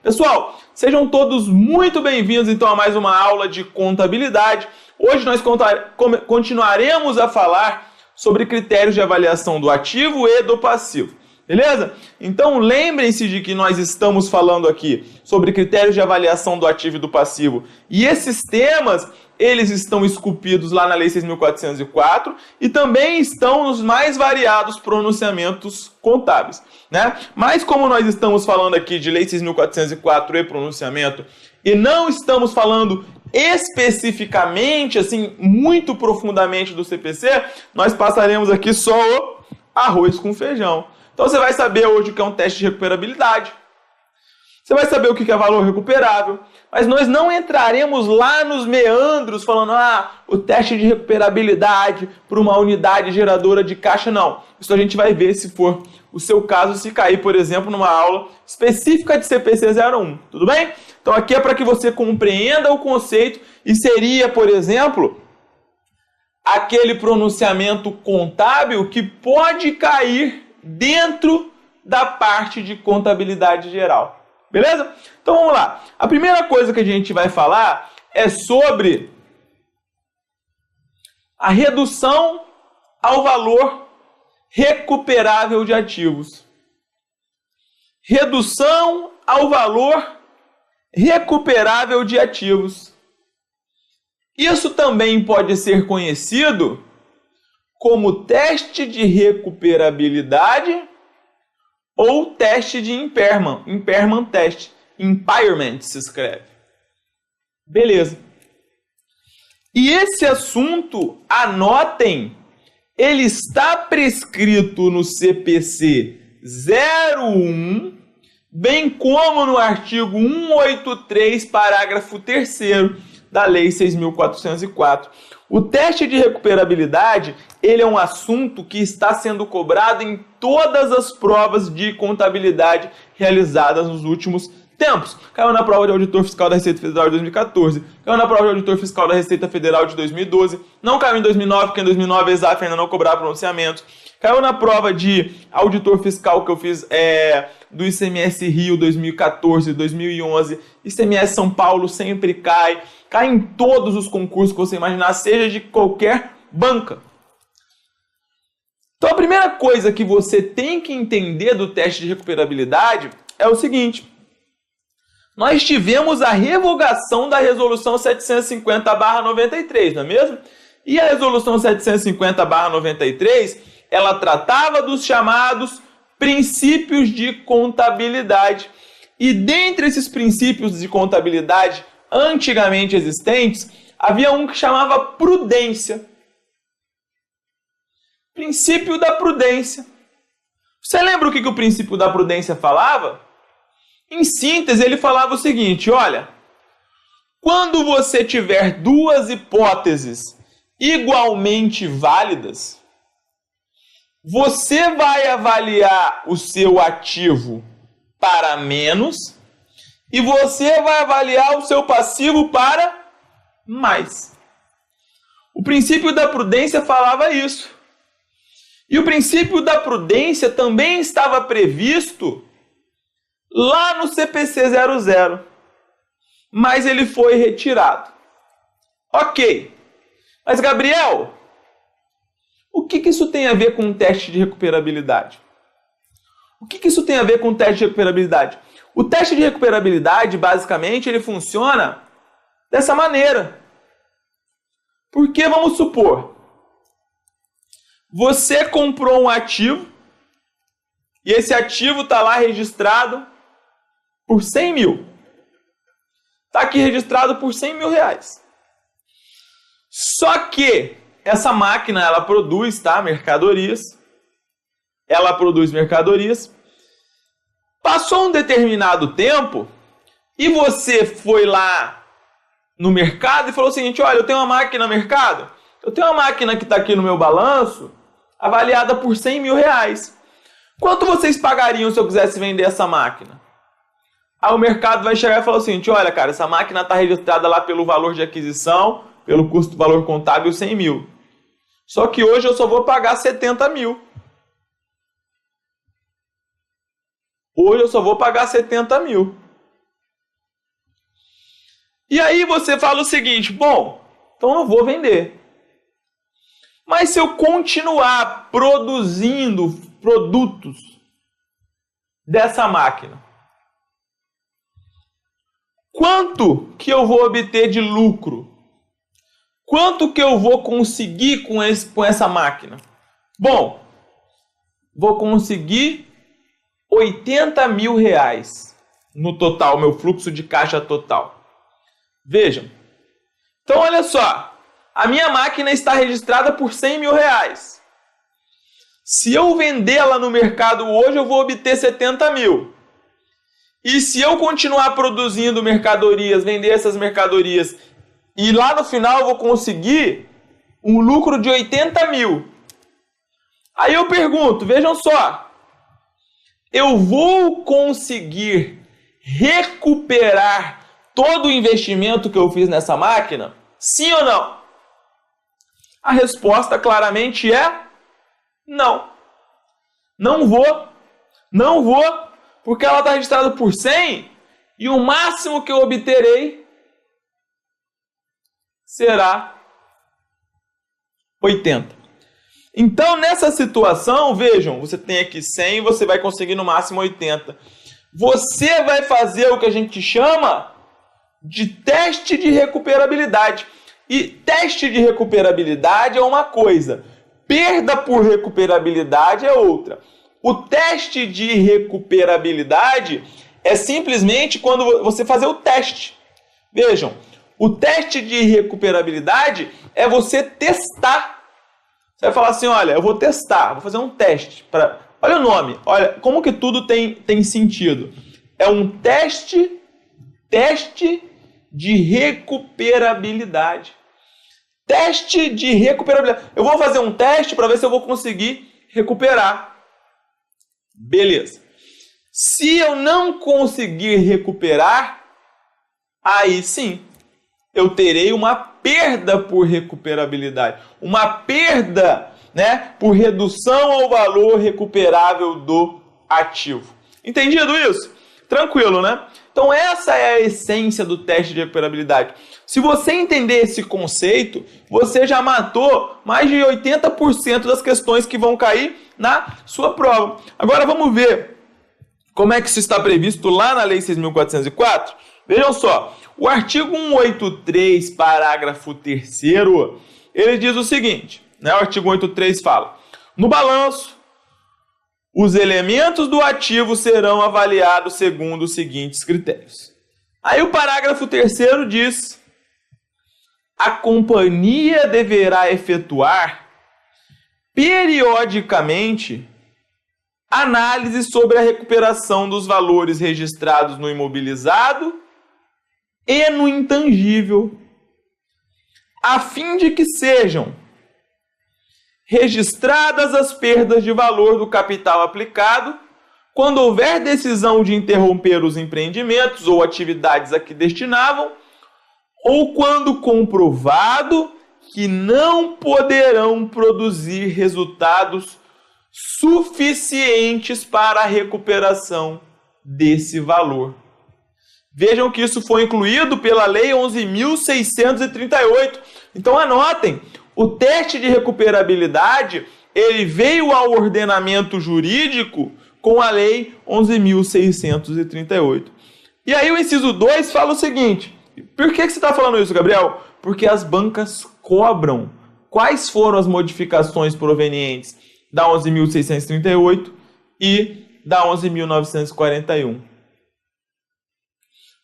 Pessoal, sejam todos muito bem-vindos então a mais uma aula de contabilidade. Hoje nós continuaremos a falar sobre critérios de avaliação do ativo e do passivo. Beleza? Então lembrem-se de que nós estamos falando aqui sobre critérios de avaliação do ativo e do passivo. E esses temas, eles estão esculpidos lá na Lei 6.404 e também estão nos mais variados pronunciamentos contábeis, né? Mas como nós estamos falando aqui de Lei 6.404 e pronunciamento e não estamos falando especificamente, assim, muito profundamente do CPC, nós passaremos aqui só o arroz com feijão. Então você vai saber hoje o que é um teste de recuperabilidade. Você vai saber o que é valor recuperável. Mas nós não entraremos lá nos meandros falando, o teste de recuperabilidade para uma unidade geradora de caixa, não. Isso a gente vai ver se for o seu caso, se cair, por exemplo, numa aula específica de CPC 01. Tudo bem? Então aqui é para que você compreenda o conceito e seria, por exemplo, aquele pronunciamento contábil que pode cair dentro da parte de contabilidade geral. Beleza? Então vamos lá. A primeira coisa que a gente vai falar é sobre a redução ao valor recuperável de ativos. Redução ao valor recuperável de ativos. Isso também pode ser conhecido como teste de recuperabilidade ou teste de impairment test. Impairment se escreve. Beleza. E esse assunto, anotem, ele está prescrito no CPC 01, bem como no artigo 183, parágrafo 3º da Lei 6.404. O teste de recuperabilidade, ele é um assunto que está sendo cobrado em todas as provas de contabilidade realizadas nos últimos tempos. Caiu na prova de auditor fiscal da Receita Federal de 2014, caiu na prova de auditor fiscal da Receita Federal de 2012, não caiu em 2009, porque em 2009 a ESAF ainda não cobrava pronunciamento. Caiu na prova de auditor fiscal que eu fiz do ICMS Rio 2014, 2011, ICMS São Paulo sempre cai. Cai em todos os concursos que você imaginar, seja de qualquer banca. Então a primeira coisa que você tem que entender do teste de recuperabilidade é o seguinte. Nós tivemos a revogação da Resolução 750/93, não é mesmo? E a Resolução 750/93, ela tratava dos chamados princípios de contabilidade. E dentre esses princípios de contabilidade antigamente existentes, havia um que chamava prudência. Princípio da prudência. Você lembra o que o princípio da prudência falava? Em síntese, ele falava o seguinte, olha, quando você tiver duas hipóteses igualmente válidas, você vai avaliar o seu ativo para menos e você vai avaliar o seu passivo para mais. O princípio da prudência falava isso. E o princípio da prudência também estava previsto lá no CPC 00. Mas ele foi retirado. Ok. Mas, Gabriel, o que isso tem a ver com o teste de recuperabilidade? O que isso tem a ver com o teste de recuperabilidade? O teste de recuperabilidade, basicamente, ele funciona dessa maneira. Porque, vamos supor, você comprou um ativo e esse ativo está lá registrado por 100 mil. Está aqui registrado por 100 mil reais. Só que essa máquina, ela produz, mercadorias. Ela produz mercadorias. Passou um determinado tempo e você foi lá no mercado e falou o seguinte, olha, eu tenho uma máquina no mercado, eu tenho uma máquina que está aqui no meu balanço, avaliada por 100 mil reais. Quanto vocês pagariam se eu quisesse vender essa máquina? Aí o mercado vai chegar e falar o seguinte, olha, cara, essa máquina está registrada lá pelo valor de aquisição, pelo custo valor contábil, 100 mil. Só que hoje eu só vou pagar 70 mil. Hoje eu só vou pagar 70 mil. E aí você fala o seguinte, bom, então eu não vou vender. Mas se eu continuar produzindo produtos dessa máquina, quanto que eu vou obter de lucro? Quanto que eu vou conseguir com essa máquina? Bom, vou conseguir R$80.000 no total, meu fluxo de caixa total. Vejam. Então, olha só. A minha máquina está registrada por R$100.000. Se eu vendê-la no mercado hoje, eu vou obter 70 mil. E se eu continuar produzindo mercadorias, vender essas mercadorias, e lá no final eu vou conseguir um lucro de 80 mil. Aí eu pergunto, vejam só, eu vou conseguir recuperar todo o investimento que eu fiz nessa máquina? Sim ou não? A resposta claramente é não. Não vou. Não vou, porque ela está registrada por 100 e o máximo que eu obterei será 80. Então, nessa situação, vejam, você tem aqui 100 e você vai conseguir no máximo 80. Você vai fazer o que a gente chama de teste de recuperabilidade. E teste de recuperabilidade é uma coisa, perda por recuperabilidade é outra. O teste de recuperabilidade é simplesmente quando você fazer o teste. Vejam, o teste de recuperabilidade é você testar. Você vai falar assim, olha, eu vou testar, vou fazer um teste. Olha o nome, olha como que tudo tem sentido. É um teste de recuperabilidade. Teste de recuperabilidade. Eu vou fazer um teste para ver se eu vou conseguir recuperar. Beleza. Se eu não conseguir recuperar, aí sim, eu terei uma perda por recuperabilidade. Uma perda, né, por redução ao valor recuperável do ativo. Entendido isso? Tranquilo, né? Então essa é a essência do teste de recuperabilidade. Se você entender esse conceito, você já matou mais de 80% das questões que vão cair na sua prova. Agora vamos ver como é que isso está previsto lá na Lei 6.404. Vejam só, o artigo 183, parágrafo 3º, ele diz o seguinte, né? O artigo 183 fala, no balanço, os elementos do ativo serão avaliados segundo os seguintes critérios. Aí o parágrafo 3º diz, a companhia deverá efetuar periodicamente análise sobre a recuperação dos valores registrados no imobilizado e no intangível, a fim de que sejam registradas as perdas de valor do capital aplicado quando houver decisão de interromper os empreendimentos ou atividades a que destinavam, ou quando comprovado que não poderão produzir resultados suficientes para a recuperação desse valor. Vejam que isso foi incluído pela Lei 11.638. Então anotem, o teste de recuperabilidade ele veio ao ordenamento jurídico com a Lei 11.638. E aí o inciso 2 fala o seguinte, por que você está falando isso, Gabriel? Porque as bancas cobram. Quais foram as modificações provenientes da 11.638 e da 11.941?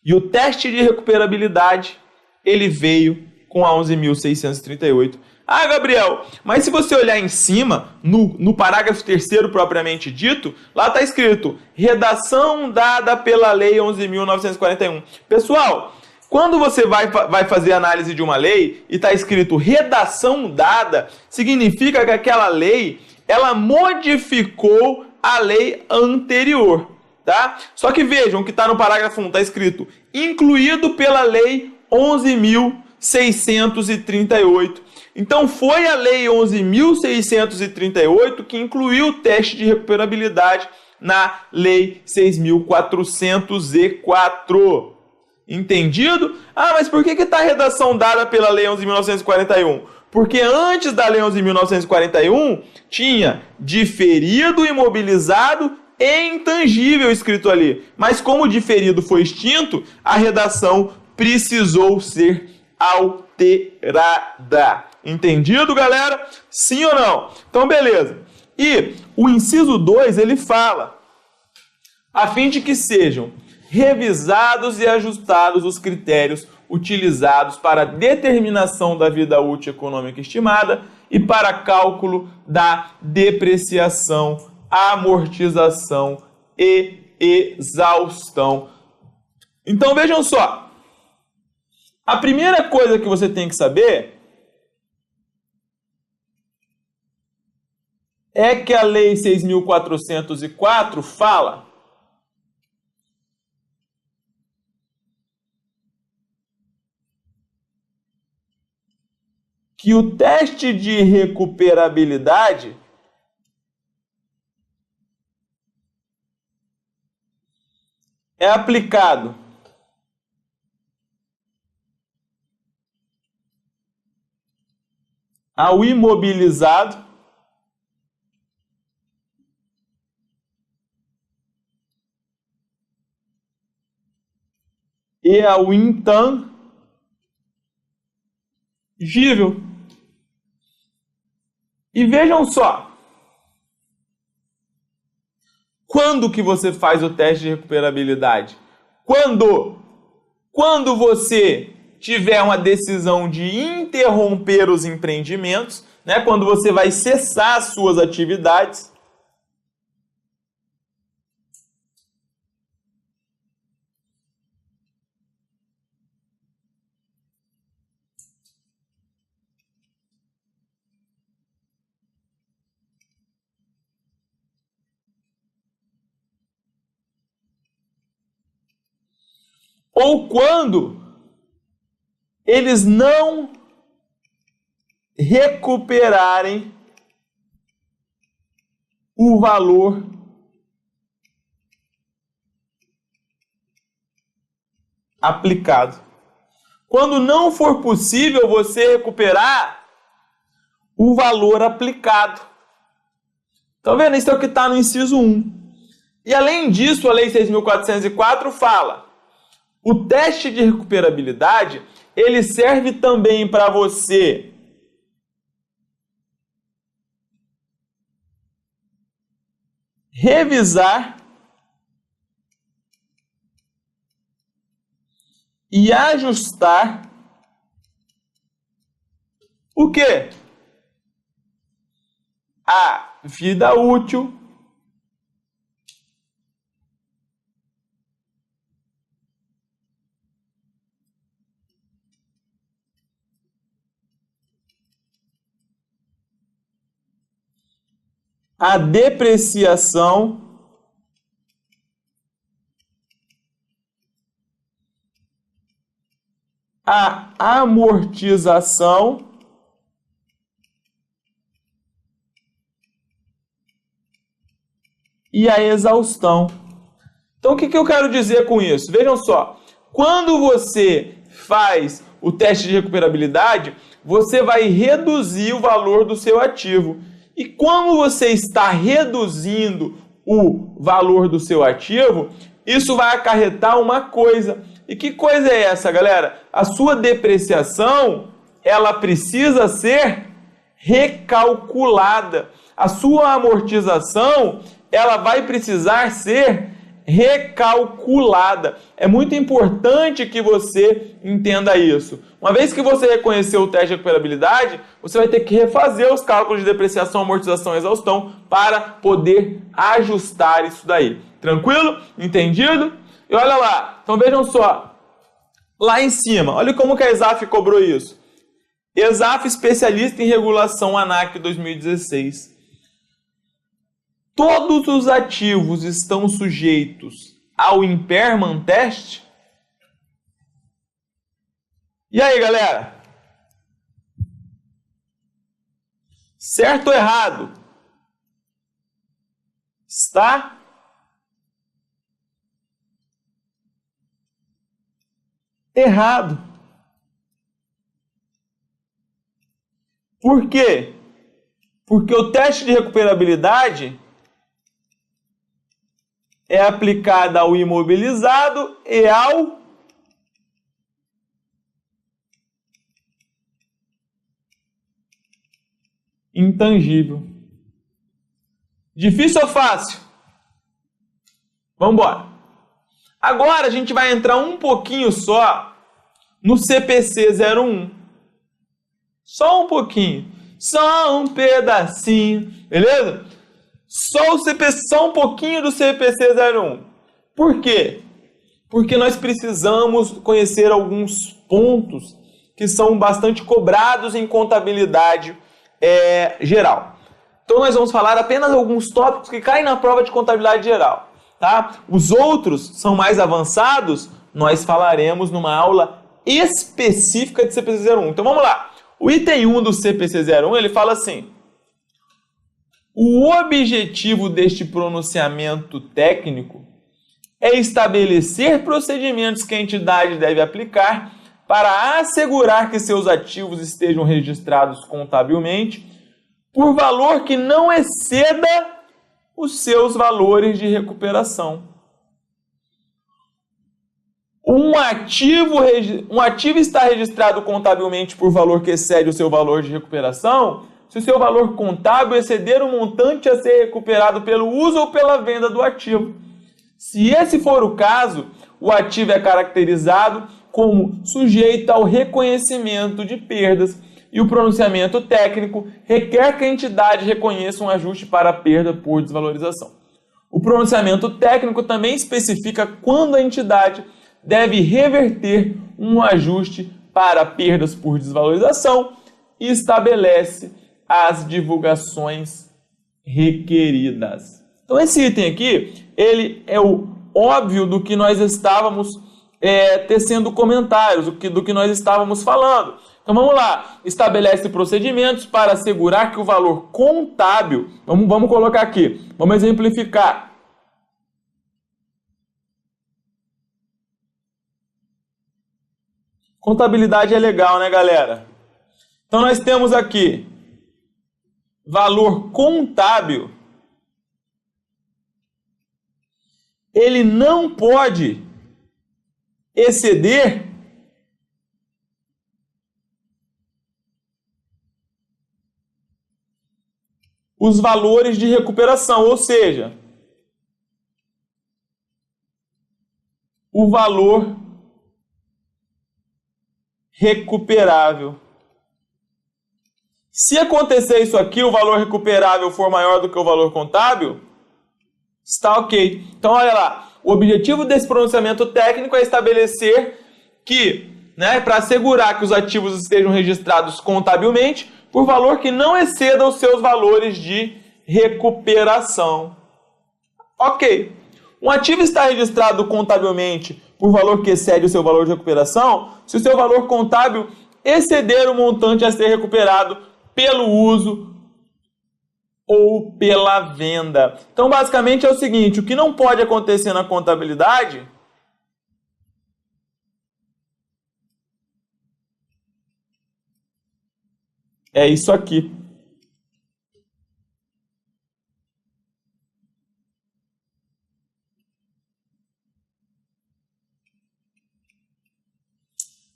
E o teste de recuperabilidade, ele veio com a 11.638. Ah, Gabriel, mas se você olhar em cima, no parágrafo 3º propriamente dito, lá está escrito, redação dada pela Lei 11.941. Pessoal, quando você vai fazer análise de uma lei e está escrito redação dada, significa que aquela lei, ela modificou a lei anterior. Tá? Só que vejam que está no parágrafo 1, está escrito incluído pela Lei 11.638. Então foi a Lei 11.638 que incluiu o teste de recuperabilidade na Lei 6.404. Entendido? Ah, mas por que está a redação dada pela Lei 11.941? Porque antes da Lei 11.941 tinha diferido, imobilizado e intangível escrito ali. Mas como o diferido foi extinto, a redação precisou ser alterada. Entendido, galera? Sim ou não? Então, beleza. E o inciso 2, ele fala, a fim de que sejam revisados e ajustados os critérios utilizados para a determinação da vida útil econômica estimada e para cálculo da depreciação, amortização e exaustão. Então, vejam só. A primeira coisa que você tem que saber é que a Lei 6.404 fala que o teste de recuperabilidade é aplicado ao imobilizado e ao intangível. E vejam só, quando que você faz o teste de recuperabilidade? Quando você tiver uma decisão de interromper os empreendimentos, né? Quando você vai cessar as suas atividades. Ou quando eles não recuperarem o valor aplicado. Quando não for possível você recuperar o valor aplicado. Estão vendo? Isso é o que está no inciso 1. E além disso, a Lei 6.404 fala: o teste de recuperabilidade, ele serve também para você revisar e ajustar o quê? A vida útil a depreciação a amortização e a exaustão. Então, o que eu quero dizer com isso? Vejam só, quando você faz o teste de recuperabilidade, você vai reduzir o valor do seu ativo. E como você está reduzindo o valor do seu ativo, isso vai acarretar uma coisa. E que coisa é essa, galera? A sua depreciação, ela precisa ser recalculada. A sua amortização, ela vai precisar ser recalculada. É muito importante que você entenda isso. Uma vez que você reconheceu o teste de recuperabilidade, você vai ter que refazer os cálculos de depreciação, amortização e exaustão para poder ajustar isso daí. Tranquilo? Entendido? E olha lá, então vejam só, lá em cima, olha como que a ESAF cobrou isso. ESAF especialista em regulação ANAC 2016. Todos os ativos estão sujeitos ao impairment test? E aí, galera? Certo ou errado? Está? errado. Por quê? Porque o teste de recuperabilidade é aplicado ao imobilizado e ao intangível. Difícil ou fácil? Vamos embora. Agora a gente vai entrar um pouquinho só no CPC 01. Só um pouquinho. Só um pedacinho. Beleza? Só um pouquinho do CPC 01. Por quê? Porque nós precisamos conhecer alguns pontos que são bastante cobrados em contabilidade geral. Então nós vamos falar apenas alguns tópicos que caem na prova de contabilidade geral. Tá? Os outros são mais avançados, nós falaremos numa aula específica de CPC 01. Então vamos lá. O item 1 do CPC 01, ele fala assim: o objetivo deste pronunciamento técnico é estabelecer procedimentos que a entidade deve aplicar para assegurar que seus ativos estejam registrados contabilmente por valor que não exceda os seus valores de recuperação. Um ativo está registrado contabilmente por valor que excede o seu valor de recuperação se o seu valor contábil exceder o montante a ser recuperado pelo uso ou pela venda do ativo. Se esse for o caso, o ativo é caracterizado como sujeito ao reconhecimento de perdas e o pronunciamento técnico requer que a entidade reconheça um ajuste para a perda por desvalorização. O pronunciamento técnico também especifica quando a entidade deve reverter um ajuste para perdas por desvalorização e estabelece as divulgações requeridas. Então esse item aqui, ele é o óbvio do que nós estávamos tecendo comentários, do que nós estávamos falando. Então vamos lá, estabelece procedimentos para assegurar que o valor contábil, vamos colocar aqui, vamos exemplificar. Contabilidade é legal, né, galera? Então nós temos aqui valor contábil, ele não pode exceder os valores de recuperação, ou seja, o valor recuperável. Se acontecer isso aqui, o valor recuperável for maior do que o valor contábil, está ok. Então, olha lá, o objetivo desse pronunciamento técnico é estabelecer que, para assegurar que os ativos estejam registrados contabilmente por valor que não exceda os seus valores de recuperação. Ok. Um ativo está registrado contabilmente por valor que excede o seu valor de recuperação se o seu valor contábil exceder o montante a ser recuperado pelo uso ou pela venda. Então, basicamente é o seguinte, o que não pode acontecer na contabilidade é isso aqui.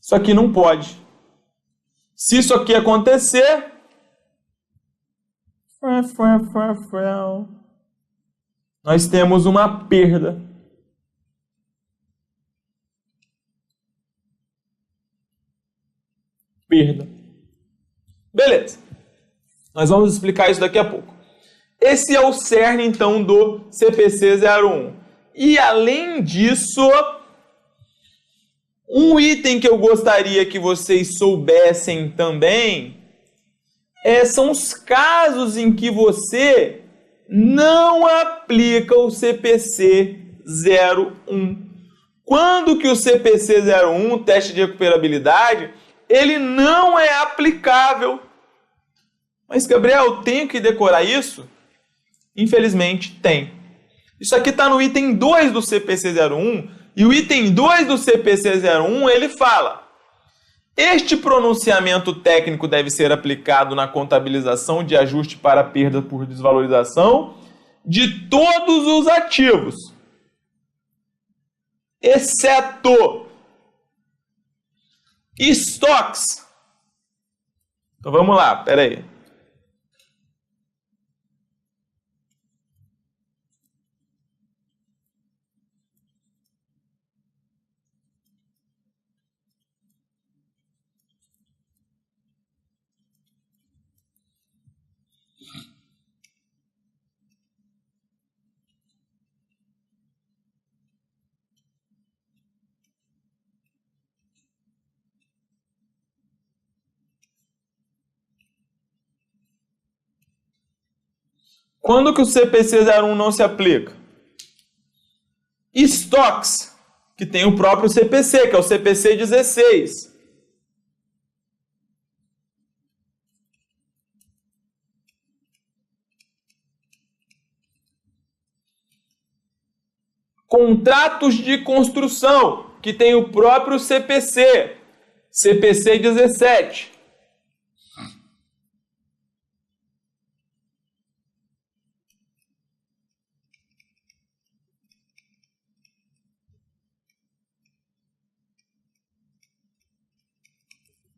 Isso aqui não pode. Se isso aqui acontecer, nós temos uma perda. Beleza. Nós vamos explicar isso daqui a pouco. Esse é o cerne, então, do CPC 01. E, além disso, um item que eu gostaria que vocês soubessem também são os casos em que você não aplica o CPC 01. Quando que o CPC 01, teste de recuperabilidade, ele não é aplicável? Mas, Gabriel, tenho que decorar isso? Infelizmente, tem. Isso aqui está no item 2 do CPC 01, E o item 2 do CPC 01, ele fala: este pronunciamento técnico deve ser aplicado na contabilização de ajuste para perda por desvalorização de todos os ativos, exceto estoques. Então vamos lá, peraí. Quando que o CPC 01 não se aplica? Estoques, que tem o próprio CPC, que é o CPC 16. Contratos de construção, que tem o próprio CPC, CPC 17.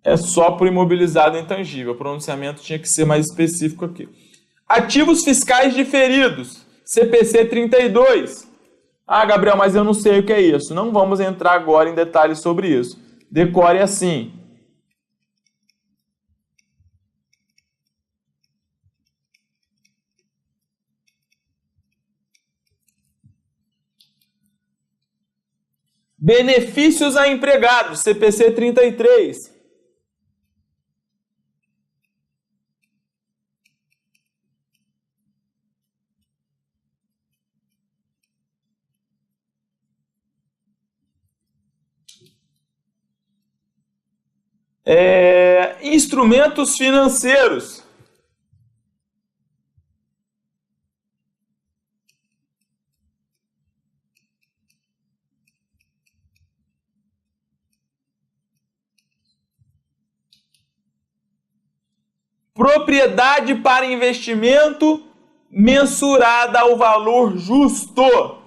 É só para o imobilizado intangível. O pronunciamento tinha que ser mais específico aqui. Ativos fiscais diferidos, CPC 32. Ah, Gabriel, mas eu não sei o que é isso. Não vamos entrar agora em detalhes sobre isso. Decore assim. Benefícios a empregados, CPC 33. Instrumentos financeiros. Propriedade para investimento mensurada ao valor justo.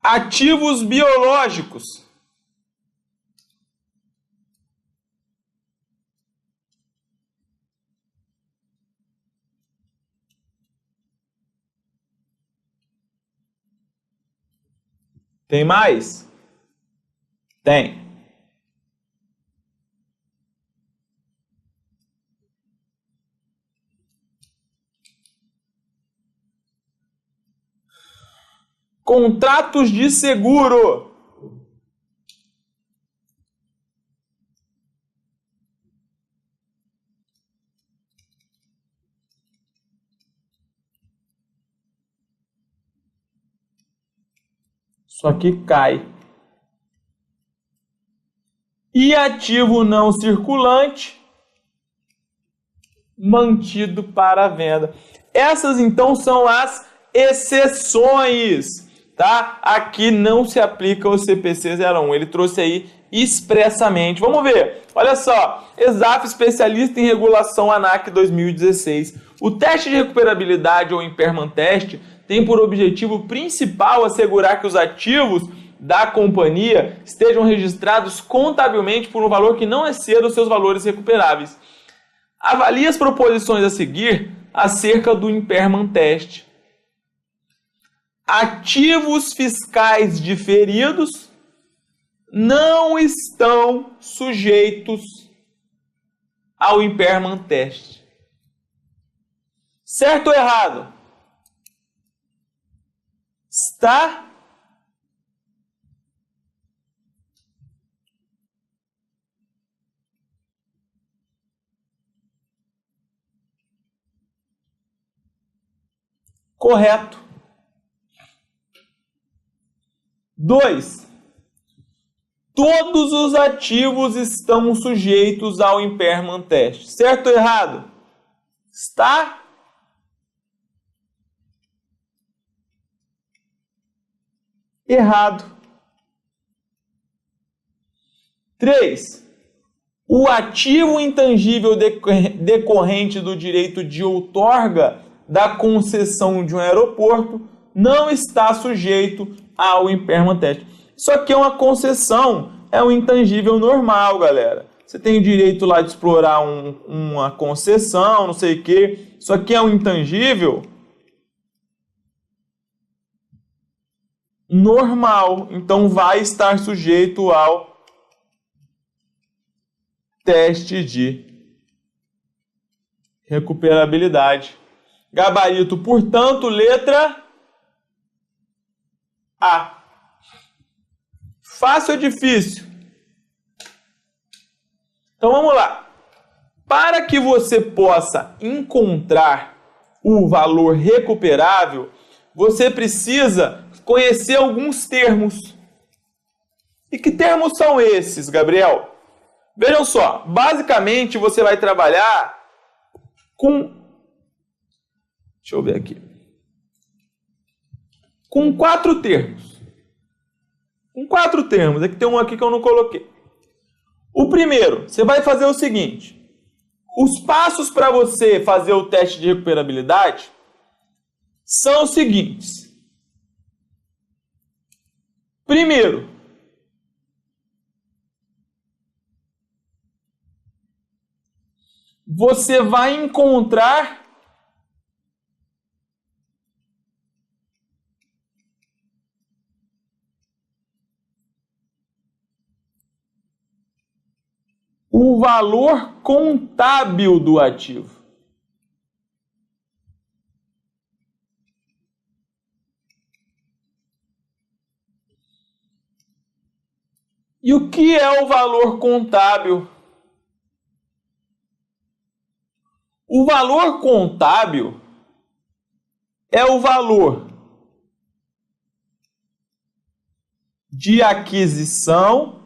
Ativos biológicos. Tem mais? Tem. Contratos de seguro. Isso aqui cai. E ativo não circulante mantido para venda. Essas então são as exceções, tá? Aqui não se aplica o CPC 01. Ele trouxe aí expressamente. Vamos ver. Olha só, ESAF especialista em regulação ANAC 2016. O teste de recuperabilidade ou impairment test tem por objetivo principal assegurar que os ativos da companhia estejam registrados contabilmente por um valor que não exceda os seus valores recuperáveis. Avalie as proposições a seguir acerca do impairment test. Ativos fiscais diferidos não estão sujeitos ao impairment test. Certo ou errado? Está? Correto. 2. Todos os ativos estão sujeitos ao impairment test. Certo ou errado? Está? Errado. 3. O ativo intangível decorrente do direito de outorga da concessão de um aeroporto não está sujeito ao impairment test. Isso aqui é uma concessão, é um intangível normal, galera. Você tem o direito lá de explorar uma concessão, não sei o quê. Isso aqui é um intangível normal, então vai estar sujeito ao teste de recuperabilidade. Gabarito, portanto, letra A. Fácil ou difícil? Então vamos lá. Para que você possa encontrar o valor recuperável, você precisa conhecer alguns termos. E que termos são esses, Gabriel? Vejam só, basicamente você vai trabalhar com... Deixa eu ver aqui. Com 4 termos. Com 4 termos. Aqui tem um aqui que eu não coloquei. O primeiro, você vai fazer o seguinte. Os passos para você fazer o teste de recuperabilidade são os seguintes. Primeiro, você vai encontrar o valor contábil do ativo. E o que é o valor contábil? O valor contábil é o valor de aquisição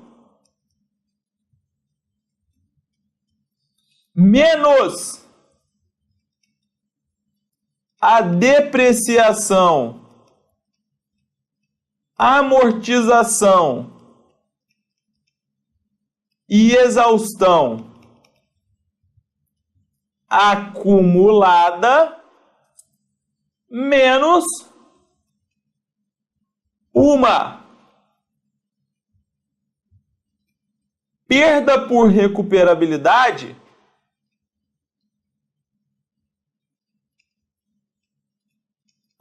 menos a depreciação, amortização e exaustão acumulada menos uma perda por recuperabilidade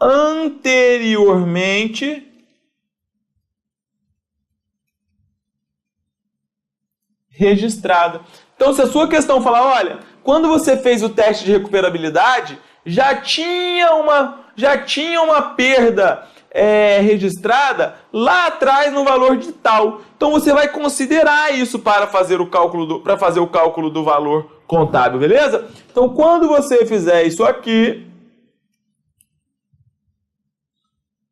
anteriormente registrada. Então, se a sua questão falar, olha, quando você fez o teste de recuperabilidade, já tinha uma perda registrada lá atrás no valor de tal. Então, você vai considerar isso para fazer o cálculo do valor contábil, beleza? Então, quando você fizer isso aqui,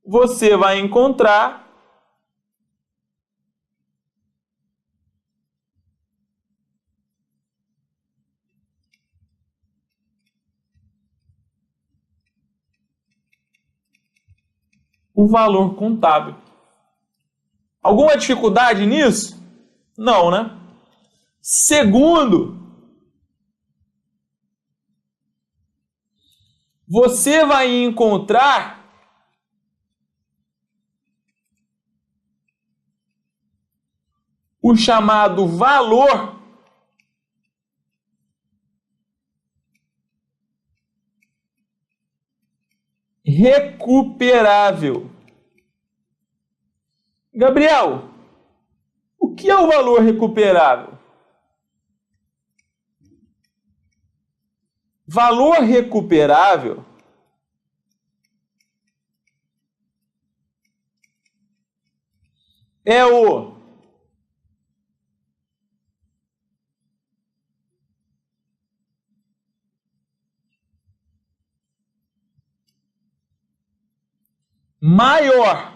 você vai encontrar o valor contábil. Alguma dificuldade nisso? Não, né? Segundo, você vai encontrar o chamado valor recuperável. Gabriel, o que é o valor recuperável? Valor recuperável é o maior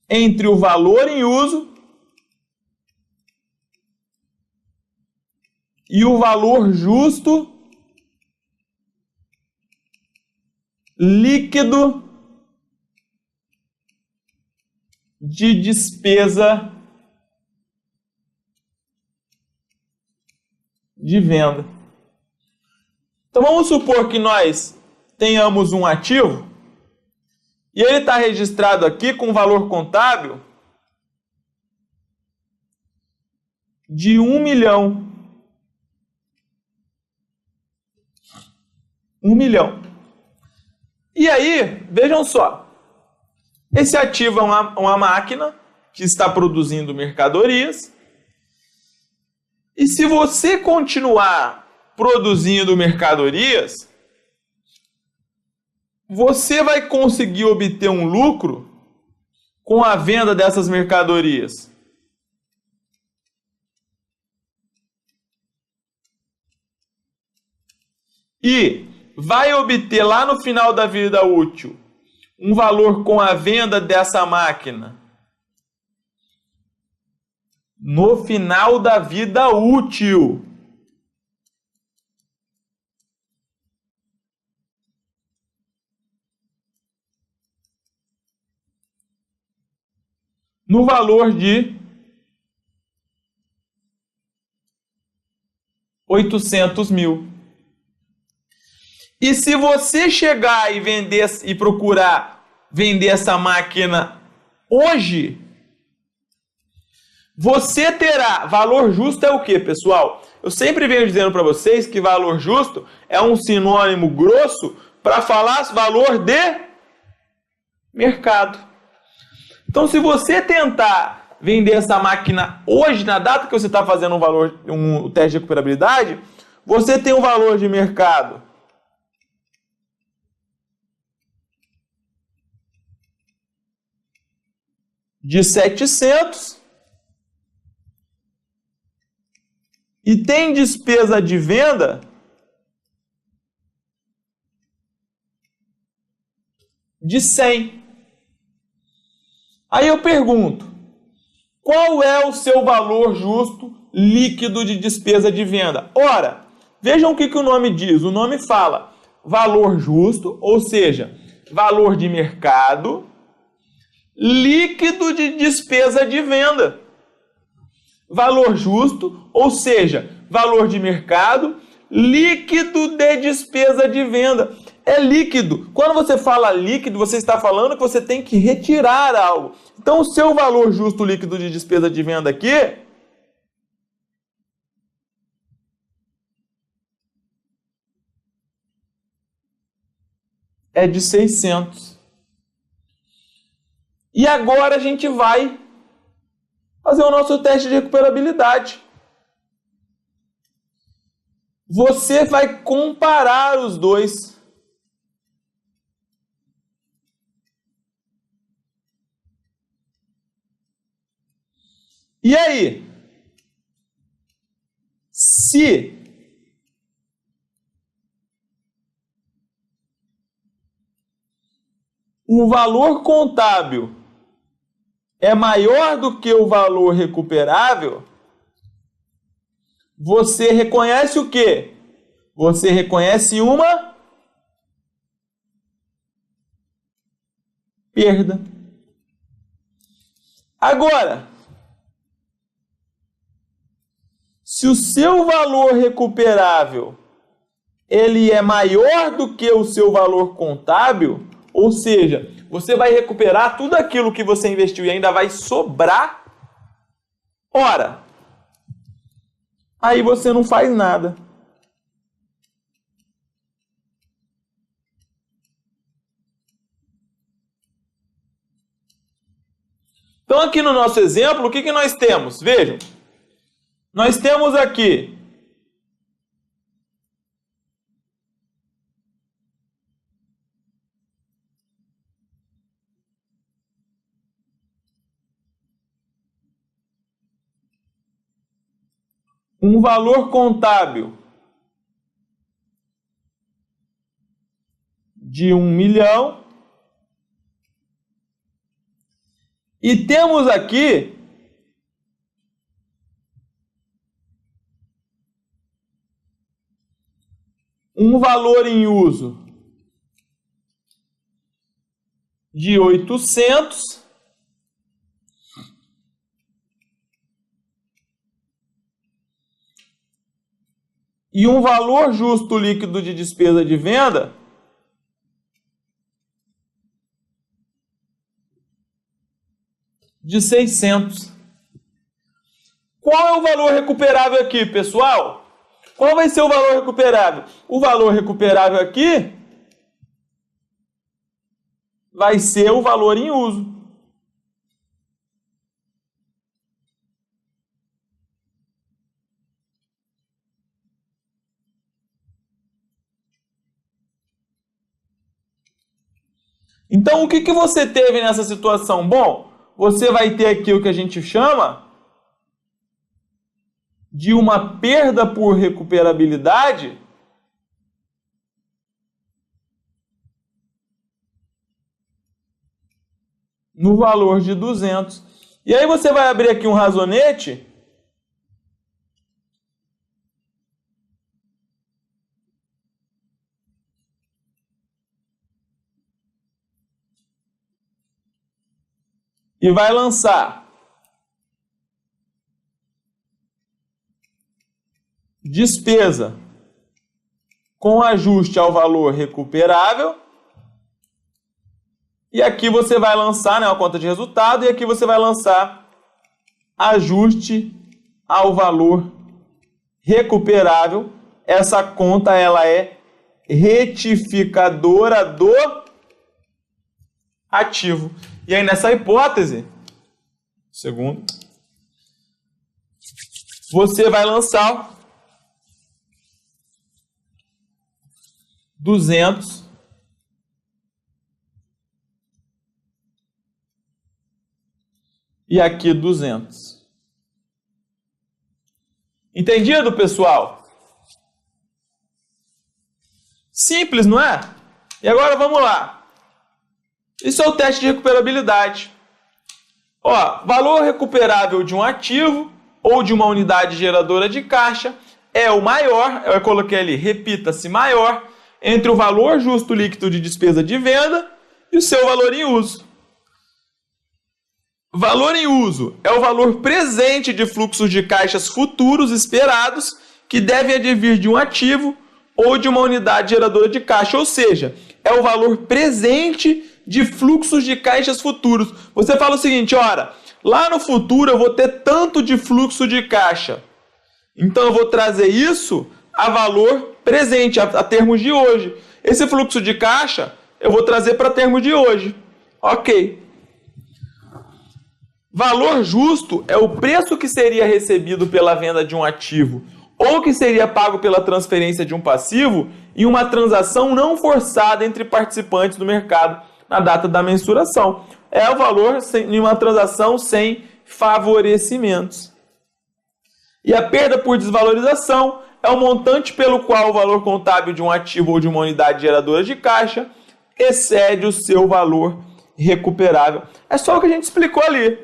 entre o valor em uso e o valor justo líquido de despesa de venda. Então vamos supor que nós tenhamos um ativo e ele está registrado aqui com valor contábil de 1 milhão. 1 milhão. E aí, vejam só. Esse ativo é uma máquina que está produzindo mercadorias. E se você continuar produzindo mercadorias, você vai conseguir obter um lucro com a venda dessas mercadorias. E vai obter lá no final da vida útil um valor com a venda dessa máquina no final da vida útil. No valor de 800 mil. E se você chegar e vender e procurar vender essa máquina hoje, você terá valor justo é o quê, pessoal? Eu sempre venho dizendo para vocês que valor justo é um sinônimo grosso para falar valor de mercado. Então, se você tentar vender essa máquina hoje, na data que você está fazendo um teste de recuperabilidade, você tem um valor de mercado de 700 e tem despesa de venda de 100. Aí eu pergunto, qual é o seu valor justo líquido de despesa de venda? Ora, vejam o que o nome diz. O nome fala valor justo, ou seja, valor de mercado líquido de despesa de venda. Valor justo, ou seja, valor de mercado líquido de despesa de venda. É líquido. Quando você fala líquido, você está falando que você tem que retirar algo. Então, o seu valor justo líquido de despesa de venda aqui é de 600. E agora a gente vai fazer o nosso teste de recuperabilidade. Você vai comparar os dois. E aí? Se o valor contábil é maior do que o valor recuperável, você reconhece o quê? Você reconhece uma perda. Agora, se o seu valor recuperável ele é maior do que o seu valor contábil, ou seja, você vai recuperar tudo aquilo que você investiu e ainda vai sobrar, ora, aí você não faz nada. Então aqui no nosso exemplo, o que nós temos? Vejam, nós temos aqui um valor contábil de 1 milhão. E temos aqui um valor em uso de 800 e um valor justo líquido de despesa de venda de 600. Qual é o valor recuperável aqui, pessoal? Qual vai ser o valor recuperável? O valor recuperável aqui vai ser o valor em uso. Então, o que você teve nessa situação? Bom, você vai ter aqui o que a gente chama de uma perda por recuperabilidade no valor de 200. E aí você vai abrir aqui um razonete e vai lançar despesa com ajuste ao valor recuperável. E aqui você vai lançar, né, uma conta de resultado, e aqui você vai lançar ajuste ao valor recuperável. Essa conta ela é retificadora do ativo. E aí nessa hipótese, segundo, você vai lançar 200 e aqui 200. Entendido, pessoal? Simples, não é? E agora vamos lá. Isso é o teste de recuperabilidade. Ó, valor recuperável de um ativo ou de uma unidade geradora de caixa é o maior, eu coloquei ali, repita-se, maior, entre o valor justo líquido de despesa de venda e o seu valor em uso. Valor em uso é o valor presente de fluxos de caixas futuros esperados que devem advir de um ativo ou de uma unidade geradora de caixa, ou seja, é o valor presente de fluxos de caixas futuros. Você fala o seguinte, ora, lá no futuro eu vou ter tanto de fluxo de caixa, então eu vou trazer isso a valor presente, a termos de hoje. Esse fluxo de caixa eu vou trazer para termos de hoje. Ok. Valor justo é o preço que seria recebido pela venda de um ativo ou que seria pago pela transferência de um passivo em uma transação não forçada entre participantes do mercado na data da mensuração. É o valor em uma transação sem favorecimentos. E a perda por desvalorização é o montante pelo qual o valor contábil de um ativo ou de uma unidade geradora de caixa excede o seu valor recuperável. É só o que a gente explicou ali.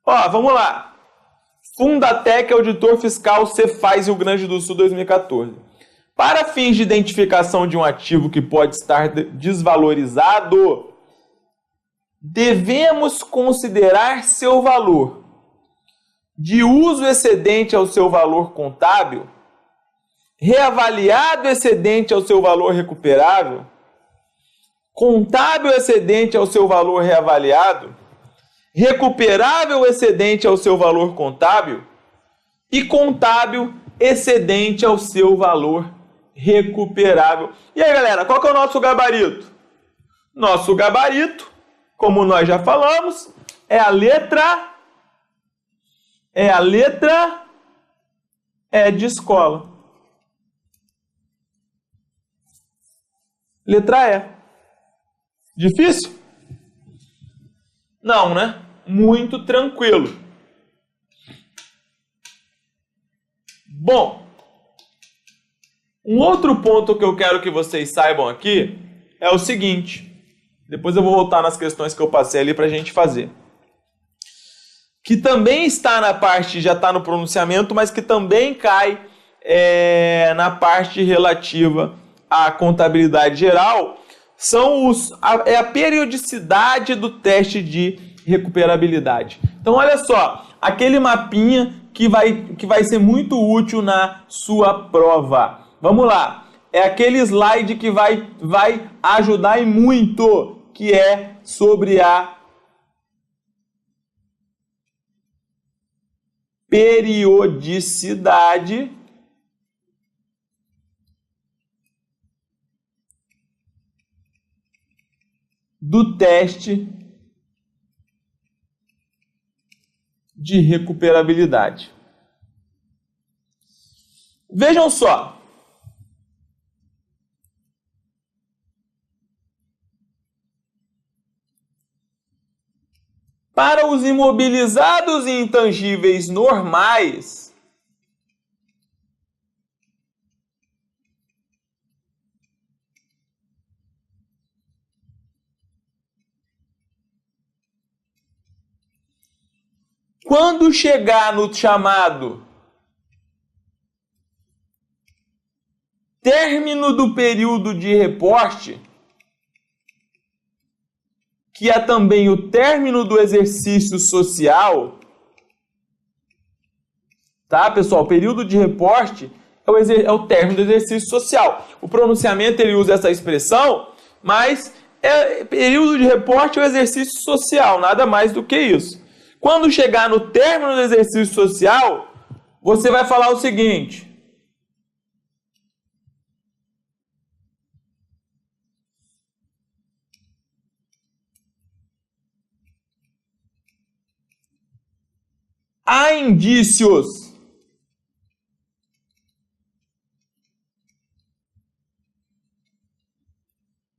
Ó, vamos lá. Fundatec, Auditor Fiscal, Cefaz, Rio Grande do Sul, 2014. Para fins de identificação de um ativo que pode estar desvalorizado, devemos considerar seu valor de uso excedente ao seu valor contábil, reavaliado excedente ao seu valor recuperável, contábil excedente ao seu valor reavaliado, recuperável excedente ao seu valor contábil e contábil excedente ao seu valor recuperável. E aí, galera, qual que é o nosso gabarito? Nosso gabarito, como nós já falamos, é a letra E de escola. Letra E. Difícil? Não, né? Muito tranquilo. Bom, um outro ponto que eu quero que vocês saibam aqui é o seguinte, depois eu vou voltar nas questões que eu passei ali para a gente fazer, que também está na parte, já está no pronunciamento, mas que também cai na parte relativa à contabilidade geral, é a periodicidade do teste de recuperabilidade. Então, olha só, aquele mapinha que vai ser muito útil na sua prova. Vamos lá, é aquele slide que vai ajudar e muito, que é sobre a periodicidade do teste de recuperabilidade. Vejam só. Para os imobilizados e intangíveis normais, quando chegar no chamado término do período de reporte, que é também o término do exercício social, tá, pessoal? O período de reporte é o término do exercício social. O pronunciamento ele usa essa expressão, mas período de reporte é o exercício social, nada mais do que isso. Quando chegar no término do exercício social, você vai falar o seguinte: há indícios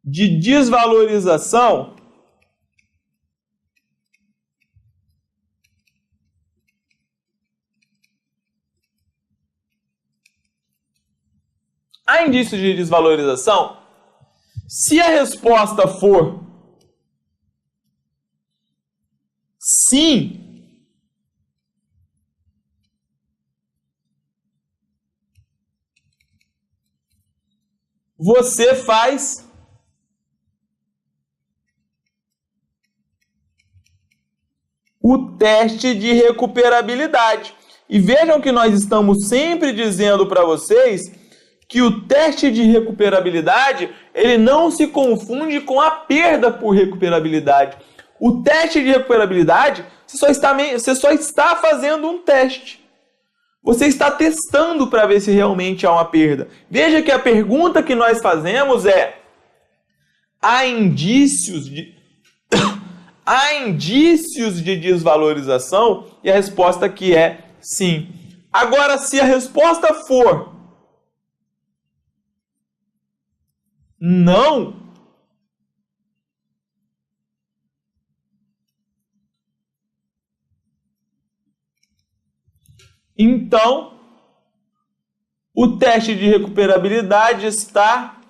de desvalorização se a resposta for sim, você faz o teste de recuperabilidade. E vejam que nós estamos sempre dizendo para vocês que o teste de recuperabilidade, ele não se confunde com a perda por recuperabilidade. O teste de recuperabilidade, você só está fazendo um teste. Você está testando para ver se realmente há uma perda. Veja que a pergunta que nós fazemos é: há indícios de desvalorização? E a resposta aqui é sim. Agora, se a resposta for não, então o teste de recuperabilidade está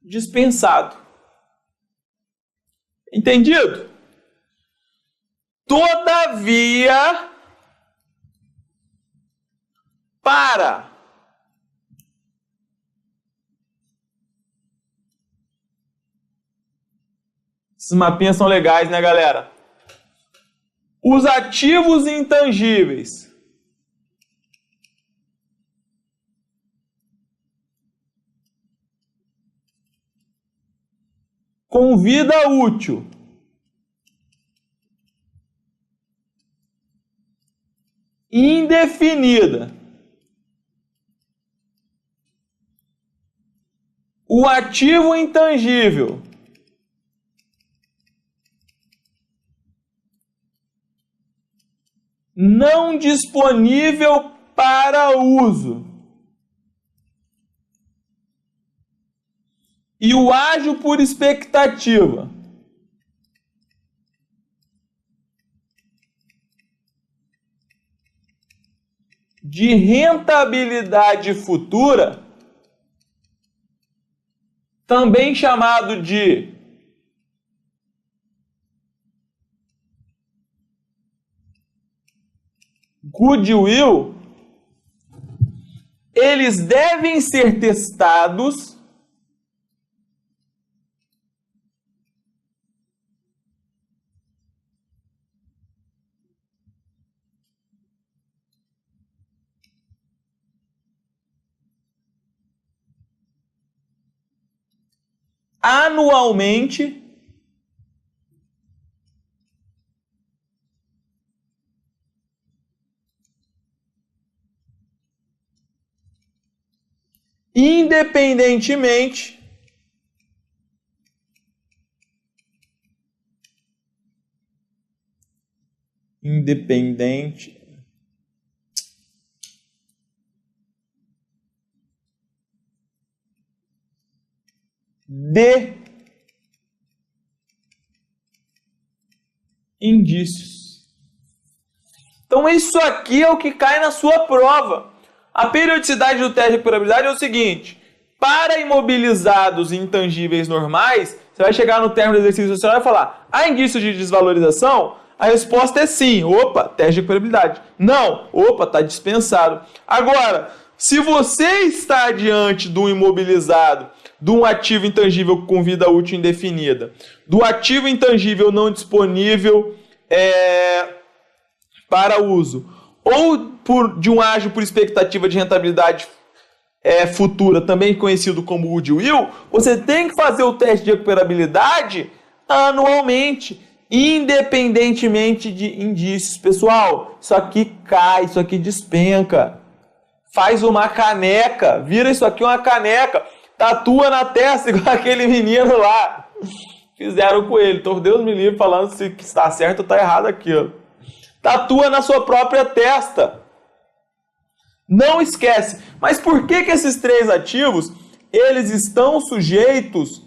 dispensado. Entendido? Todavia, para esses mapinhas são legais, né, galera? Os ativos intangíveis com vida útil indefinida, o ativo intangível não disponível para uso e o ágio por expectativa de rentabilidade futura, também chamado de goodwill, eles devem ser testados anualmente independentemente de indícios. Então isso aqui é o que cai na sua prova. A periodicidade do teste de recuperabilidade é o seguinte: para imobilizados intangíveis normais, você vai chegar no término do exercício social e vai falar: há indícios de desvalorização? A resposta é sim. Opa, teste de recuperabilidade. Não. Opa, está dispensado. Agora, se você está diante de um imobilizado, de um ativo intangível com vida útil indefinida, do ativo intangível não disponível para uso, ou de um ágio por expectativa de rentabilidade futura, também conhecido como goodwill, você tem que fazer o teste de recuperabilidade anualmente, independentemente de indícios. Pessoal, isso aqui cai, isso aqui despenca. Faz uma caneca, vira isso aqui uma caneca, tatua na testa igual aquele menino lá. Fizeram com ele. Então Deus me livre falando se está certo ou está errado aquilo. Tatua na sua própria testa. Não esquece. Mas por que esses três ativos, eles estão sujeitos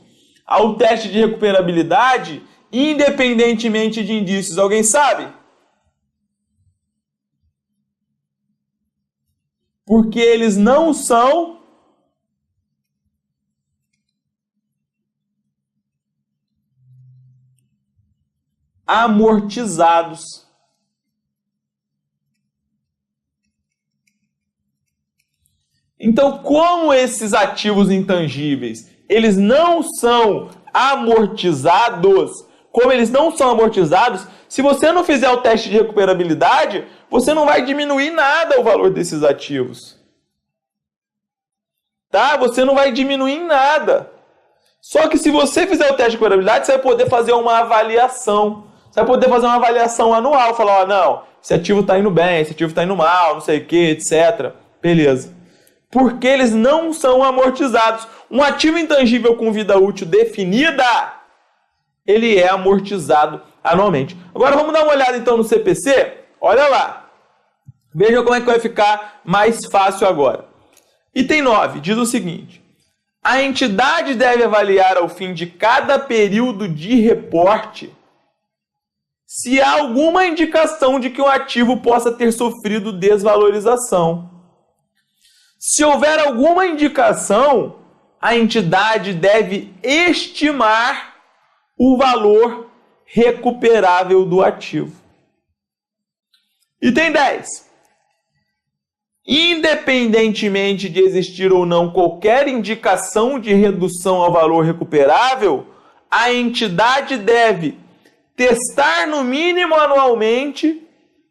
ao teste de recuperabilidade, independentemente de indícios? Alguém sabe? Porque eles não são amortizados. Então, como esses ativos intangíveis, eles não são amortizados, se você não fizer o teste de recuperabilidade, você não vai diminuir nada o valor desses ativos. Tá? Você não vai diminuir em nada. Só que se você fizer o teste de recuperabilidade, você vai poder fazer uma avaliação. Você vai poder fazer uma avaliação anual, falar, não, esse ativo está indo bem, esse ativo está indo mal, não sei o que, etc. Beleza. Porque eles não são amortizados. Um ativo intangível com vida útil definida, ele é amortizado anualmente. Agora vamos dar uma olhada então no CPC. Olha lá. Veja como é que vai ficar mais fácil agora. Item 9 diz o seguinte: a entidade deve avaliar ao fim de cada período de reporte se há alguma indicação de que o ativo possa ter sofrido desvalorização. Se houver alguma indicação, a entidade deve estimar o valor recuperável do ativo. Item 10. Independentemente de existir ou não qualquer indicação de redução ao valor recuperável, a entidade deve testar no mínimo anualmente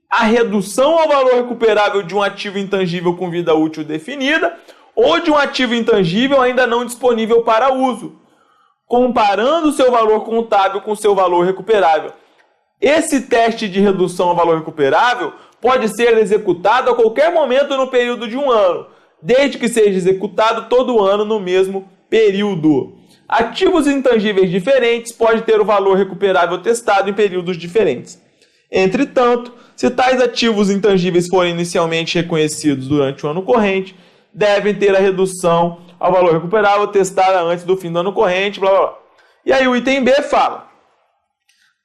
a redução ao valor recuperável de um ativo intangível com vida útil definida ou de um ativo intangível ainda não disponível para uso, comparando seu valor contábil com seu valor recuperável. Esse teste de redução ao valor recuperável pode ser executado a qualquer momento no período de um ano, desde que seja executado todo ano no mesmo período. Ativos intangíveis diferentes podem ter o valor recuperável testado em períodos diferentes. Entretanto, se tais ativos intangíveis forem inicialmente reconhecidos durante o ano corrente, devem ter a redução ao valor recuperável testada antes do fim do ano corrente, blá blá blá. E aí o item B fala: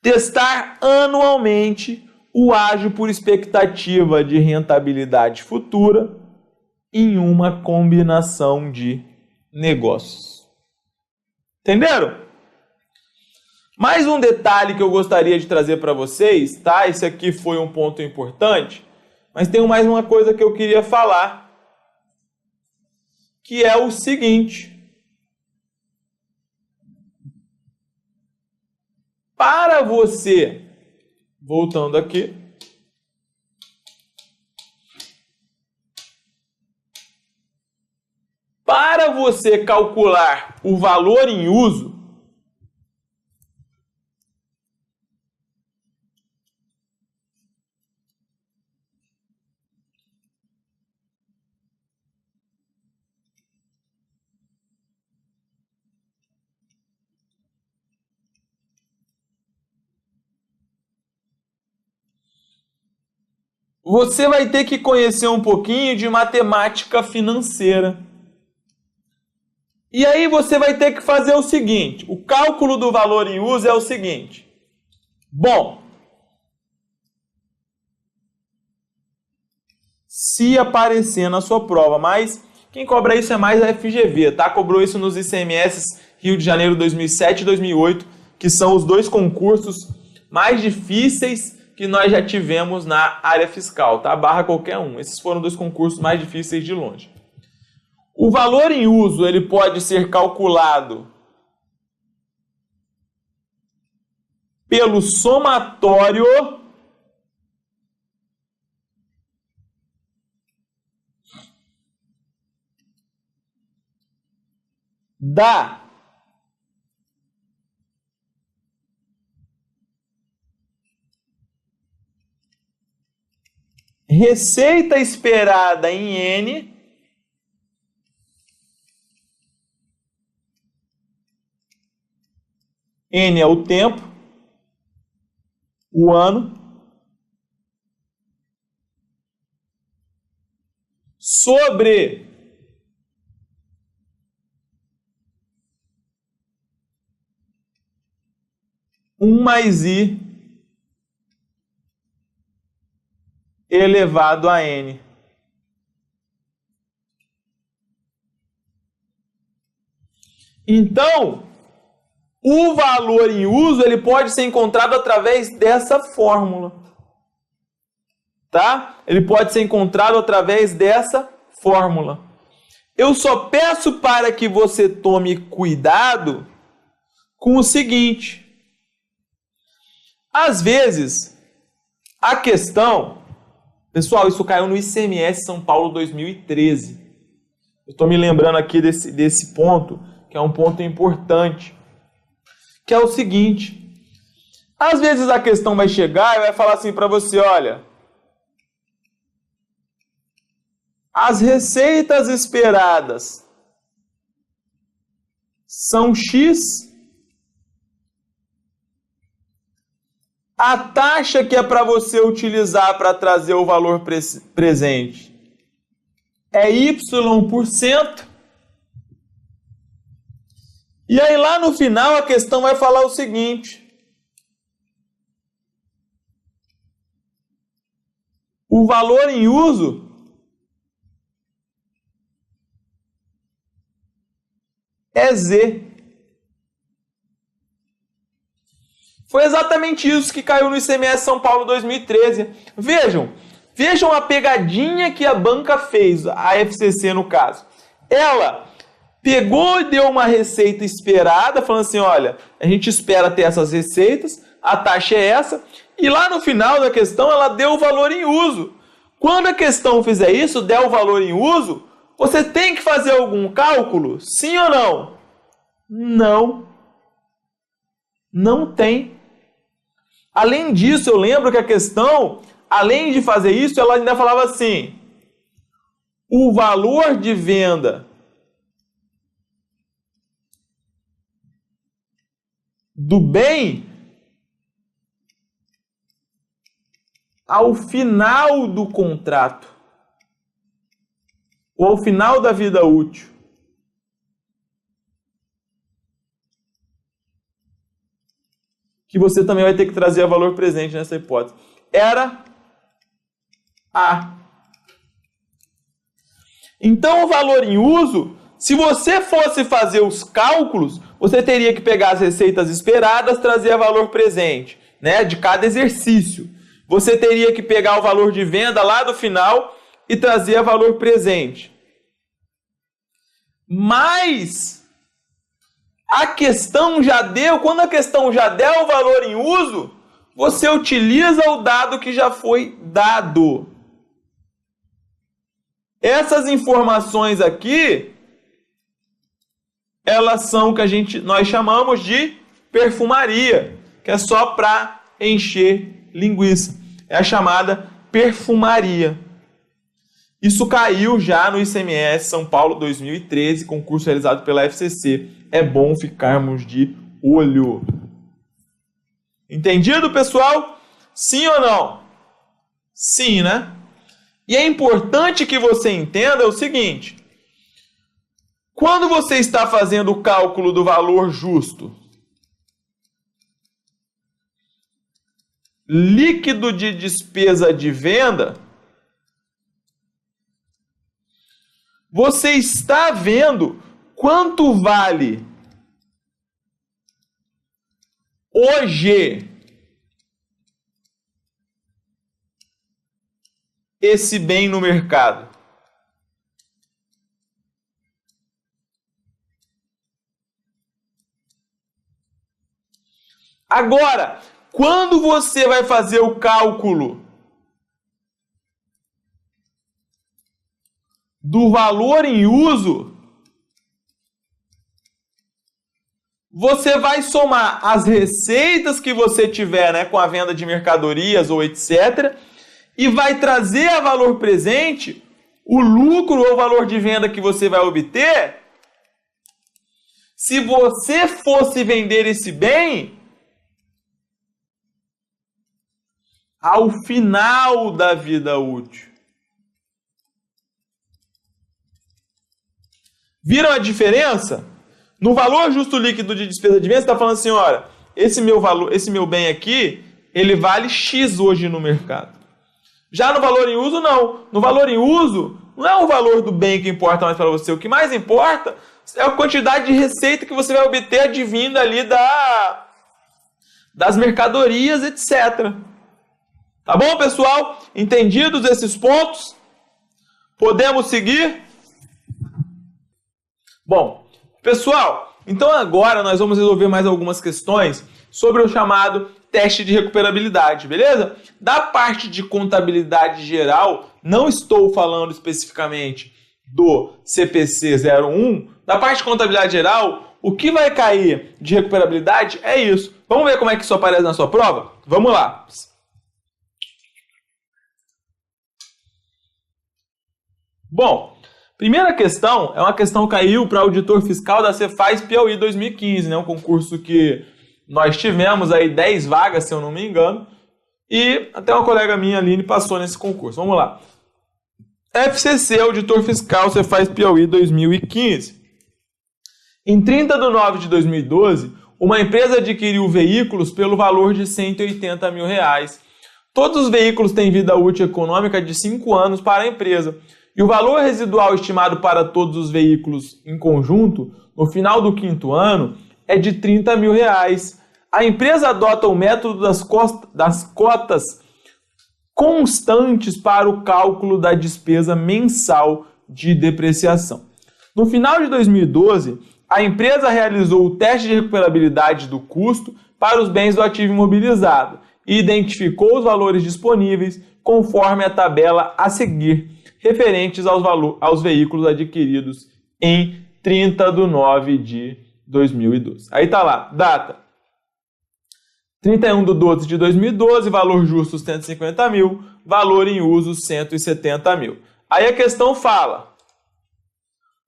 testar anualmente o ágio por expectativa de rentabilidade futura em uma combinação de negócios. Entenderam? Mais um detalhe que eu gostaria de trazer para vocês, tá? Esse aqui foi um ponto importante, mas tem mais uma coisa que eu queria falar, que é o seguinte. Para você, voltando aqui, para você calcular o valor em uso, você vai ter que conhecer um pouquinho de matemática financeira. E aí você vai ter que fazer o seguinte, o cálculo do valor em uso é o seguinte. Bom, se aparecer na sua prova, mas quem cobra isso é mais a FGV, tá? Cobrou isso nos ICMS Rio de Janeiro 2007 e 2008, que são os dois concursos mais difíceis que nós já tivemos na área fiscal, tá? Barra qualquer um. Esses foram dois concursos mais difíceis de longe. O valor em uso, ele pode ser calculado pelo somatório da receita esperada em N N é o tempo, o ano, sobre mais I elevado a N. Então, o valor em uso ele pode ser encontrado através dessa fórmula. Tá? Ele pode ser encontrado através dessa fórmula. Eu só peço para que você tome cuidado com o seguinte. Às vezes, a questão... Pessoal, isso caiu no ICMS São Paulo 2013. Eu estou me lembrando aqui desse ponto, que é um ponto importante. Que é o seguinte. Às vezes a questão vai chegar e vai falar assim para você, olha... As receitas esperadas são X. A taxa que é para você utilizar para trazer o valor presente é Y%. E aí lá no final a questão vai falar o seguinte. O valor em uso é Z. Foi exatamente isso que caiu no ICMS São Paulo 2013. Vejam a pegadinha que a banca fez, a FCC no caso. Ela pegou e deu uma receita esperada, falando assim, olha, a gente espera ter essas receitas, a taxa é essa, e lá no final da questão ela deu o valor em uso. Quando a questão fizer isso, der o valor em uso, você tem que fazer algum cálculo? Sim ou não? Não. Não tem. Além disso, eu lembro que a questão, além de fazer isso, ela ainda falava assim, o valor de venda do bem ao final do contrato, ou ao final da vida útil. Que você também vai ter que trazer a valor presente nessa hipótese. era A. Então, o valor em uso, se você fosse fazer os cálculos, você teria que pegar as receitas esperadas, trazer a valor presente, né, de cada exercício. Você teria que pegar o valor de venda lá do final e trazer a valor presente. Mas a questão já deu, quando a questão já der o valor em uso, você utiliza o dado que já foi dado. Essas informações aqui, elas são o que nós chamamos de perfumaria, que é só para encher linguiça. É a chamada perfumaria. Isso caiu já no ICMS São Paulo 2013, concurso realizado pela FCC. É bom ficarmos de olho. Entendido, pessoal? Sim ou não? Sim, né? E é importante que você entenda o seguinte: quando você está fazendo o cálculo do valor justo líquido de despesa de venda, você está vendo quanto vale hoje esse bem no mercado. Agora, quando você vai fazer o cálculo do valor em uso, você vai somar as receitas que você tiver, né, com a venda de mercadorias ou etc., e vai trazer a valor presente o lucro ou valor de venda que você vai obter se você fosse vender esse bem ao final da vida útil. Viram a diferença? No valor justo líquido de despesa de venda, você está falando assim, olha, esse meu bem aqui, ele vale X hoje no mercado. Já no valor em uso, não. No valor em uso, não é o valor do bem que importa mais para você. O que mais importa é a quantidade de receita que você vai obter advindo ali das mercadorias, etc. Tá bom, pessoal? Entendidos esses pontos? Podemos seguir? Bom, pessoal, então agora nós vamos resolver mais algumas questões sobre o chamado teste de recuperabilidade, beleza? Da parte de contabilidade geral, não estou falando especificamente do CPC 01. Da parte de contabilidade geral, o que vai cair de recuperabilidade é isso. Vamos ver como é que isso aparece na sua prova? Vamos lá. Bom, primeira questão é uma questão que caiu para auditor fiscal da Cefaz Piauí 2015, né? Um concurso que nós tivemos aí 10 vagas, se eu não me engano, e até uma colega minha, Aline, passou nesse concurso. Vamos lá. FCC, auditor fiscal, Cefaz Piauí 2015. Em 30 de nove de 2012, uma empresa adquiriu veículos pelo valor de R$180 mil. Todos os veículos têm vida útil econômica de 5 anos para a empresa. E o valor residual estimado para todos os veículos em conjunto, no final do 5º ano, é de R$30 mil. A empresa adota o método das cotas constantes para o cálculo da despesa mensal de depreciação. No final de 2012, a empresa realizou o teste de recuperabilidade do custo para os bens do ativo imobilizado e identificou os valores disponíveis conforme a tabela a seguir, referentes aos veículos adquiridos em 30 de nove de 2012. Aí está lá, data 31 de 12 de 2012, valor justo 150 mil, valor em uso 170 mil. Aí a questão fala,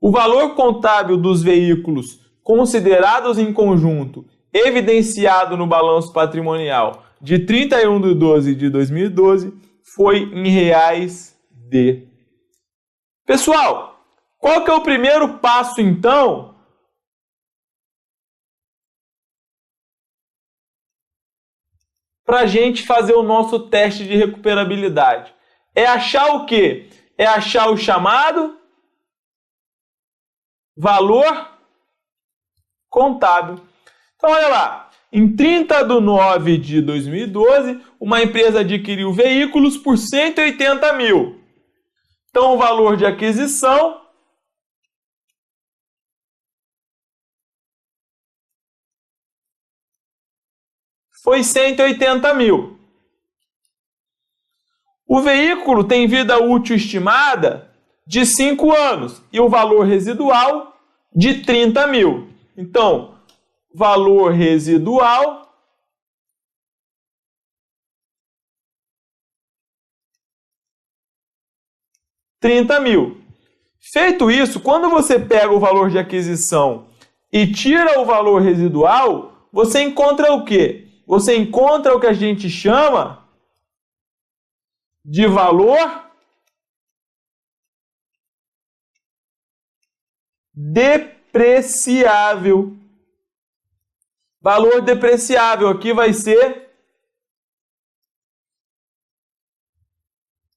o valor contábil dos veículos considerados em conjunto, evidenciado no balanço patrimonial de 31 de 12 de 2012, foi em reais de... Pessoal, qual que é o primeiro passo, então, para a gente fazer o nosso teste de recuperabilidade? É achar o quê? É achar o chamado valor contábil. Então, olha lá. Em 30 de 9 de 2012, uma empresa adquiriu veículos por 180 mil. Então, o valor de aquisição foi 180 mil. O veículo tem vida útil estimada de 5 anos e o valor residual de 30 mil. Então, valor residual R$30 mil. Feito isso, quando você pega o valor de aquisição e tira o valor residual, você encontra o quê? Você encontra o que a gente chama de valor depreciável. Valor depreciável aqui vai ser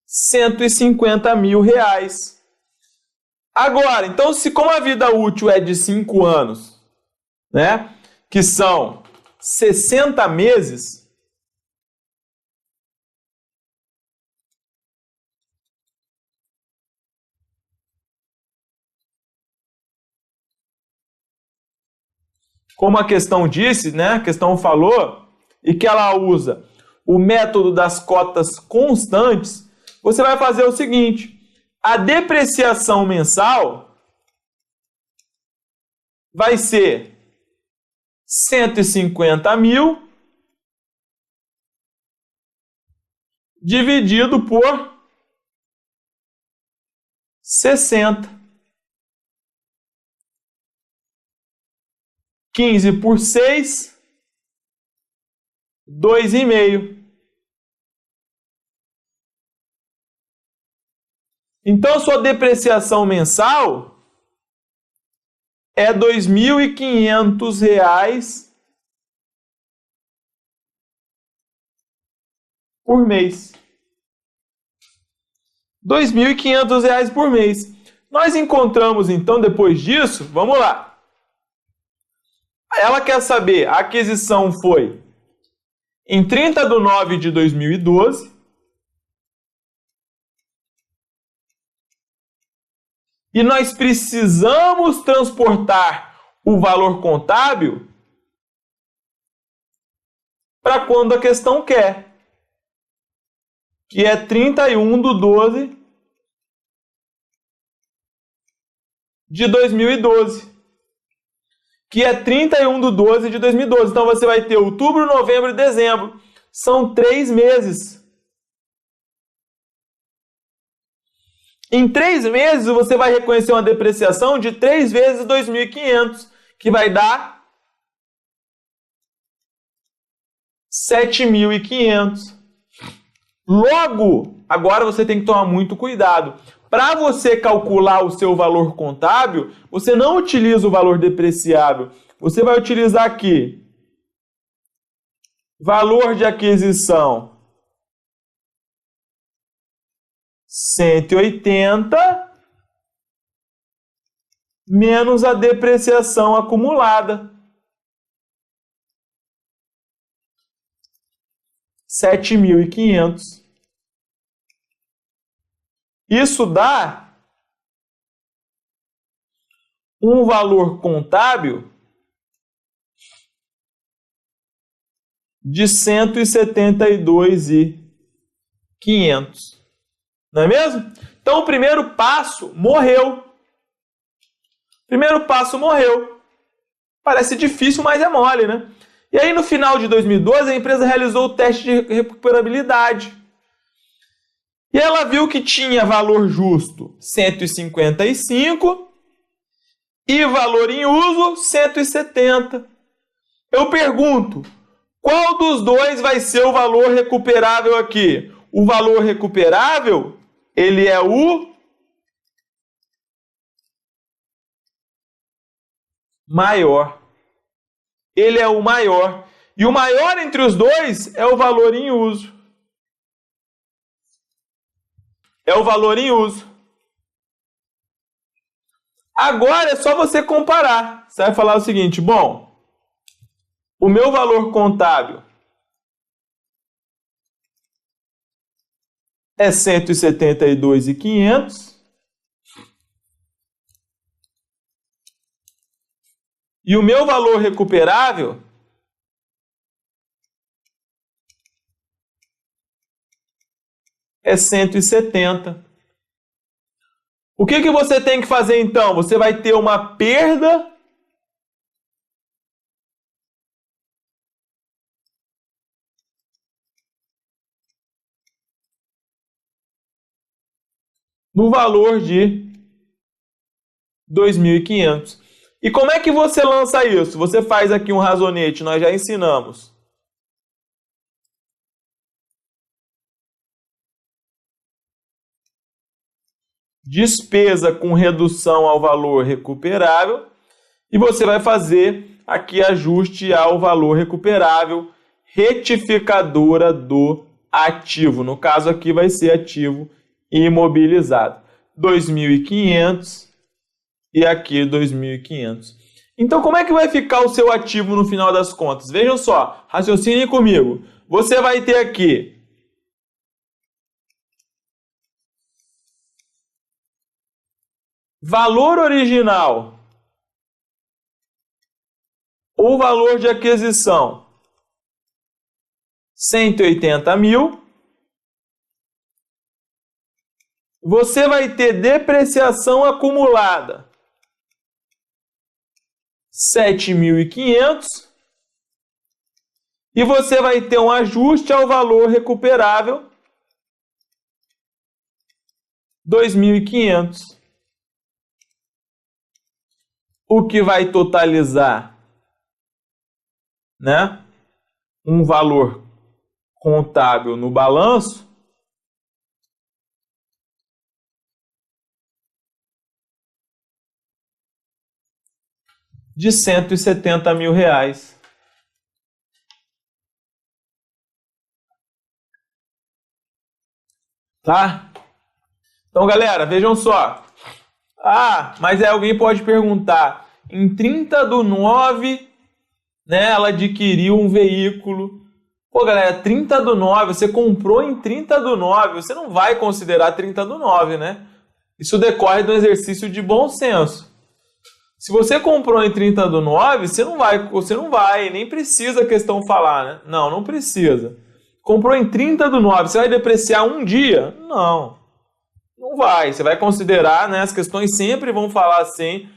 R$150 mil. Agora, então, se como a vida útil é de 5 anos, né, que são 60 meses, como a questão disse, né, a questão falou, e que ela usa o método das cotas constantes, você vai fazer o seguinte: a depreciação mensal vai ser 150 mil dividido por 60. 15 por 6, 2,5. Então, sua depreciação mensal é R$ 2.500 por mês. R$ 2.500 por mês. Nós encontramos, então, depois disso, vamos lá. Ela quer saber, a aquisição foi em 30 de 9 de 2012. E nós precisamos transportar o valor contábil para quando a questão quer, que é 31 de 12 de 2012. Que é 31 de 12 de 2012. Então, você vai ter outubro, novembro e dezembro. São 3 meses. Em 3 meses, você vai reconhecer uma depreciação de 3 vezes 2.500, que vai dar 7.500. Logo, agora você tem que tomar muito cuidado. Para você calcular o seu valor contábil, você não utiliza o valor depreciável. Você vai utilizar aqui valor de aquisição 180 menos a depreciação acumulada 7.500. Isso dá um valor contábil de 172.500. Não é mesmo? Então, o primeiro passo morreu. Primeiro passo morreu. Parece difícil, mas é mole, né? E aí, no final de 2012, a empresa realizou o teste de recuperabilidade. E ela viu que tinha valor justo 155 e valor em uso 170. Eu pergunto, qual dos dois vai ser o valor recuperável aqui? O valor recuperável, ele é o maior. Ele é o maior. E o maior entre os dois é o valor em uso. É o valor em uso. Agora é só você comparar. Você vai falar o seguinte, bom, o meu valor contábil é 172.500 e o meu valor recuperável é 170. O que você tem que fazer então? Você vai ter uma perda no valor de 2.500. E como é que você lança isso? Você faz aqui um razonete, nós já ensinamos. Despesa com redução ao valor recuperável. E você vai fazer aqui ajuste ao valor recuperável, retificadora do ativo. No caso aqui vai ser ativo imobilizado. 2.500 e aqui 2.500. Então como é que vai ficar o seu ativo no final das contas? Vejam só, raciocinem comigo. Você vai ter aqui valor original ou valor de aquisição 180 mil. Você vai ter depreciação acumulada 7.500 e você vai ter um ajuste ao valor recuperável 2.500. O que vai totalizar, né, um valor contábil no balanço de 170 mil reais. Tá? Então, galera, vejam só. Ah, mas aí alguém pode perguntar, em 30/9, né, ela adquiriu um veículo. Pô, galera, 30/9, você comprou em 30/9, você não vai considerar 30/9, né? Isso decorre do exercício de bom senso. Se você comprou em 30/9, você não vai, nem precisa a questão falar, né? Não, não precisa. Comprou em 30/9, você vai depreciar um dia? Não, não vai. Você vai considerar, né? As questões sempre vão falar assim,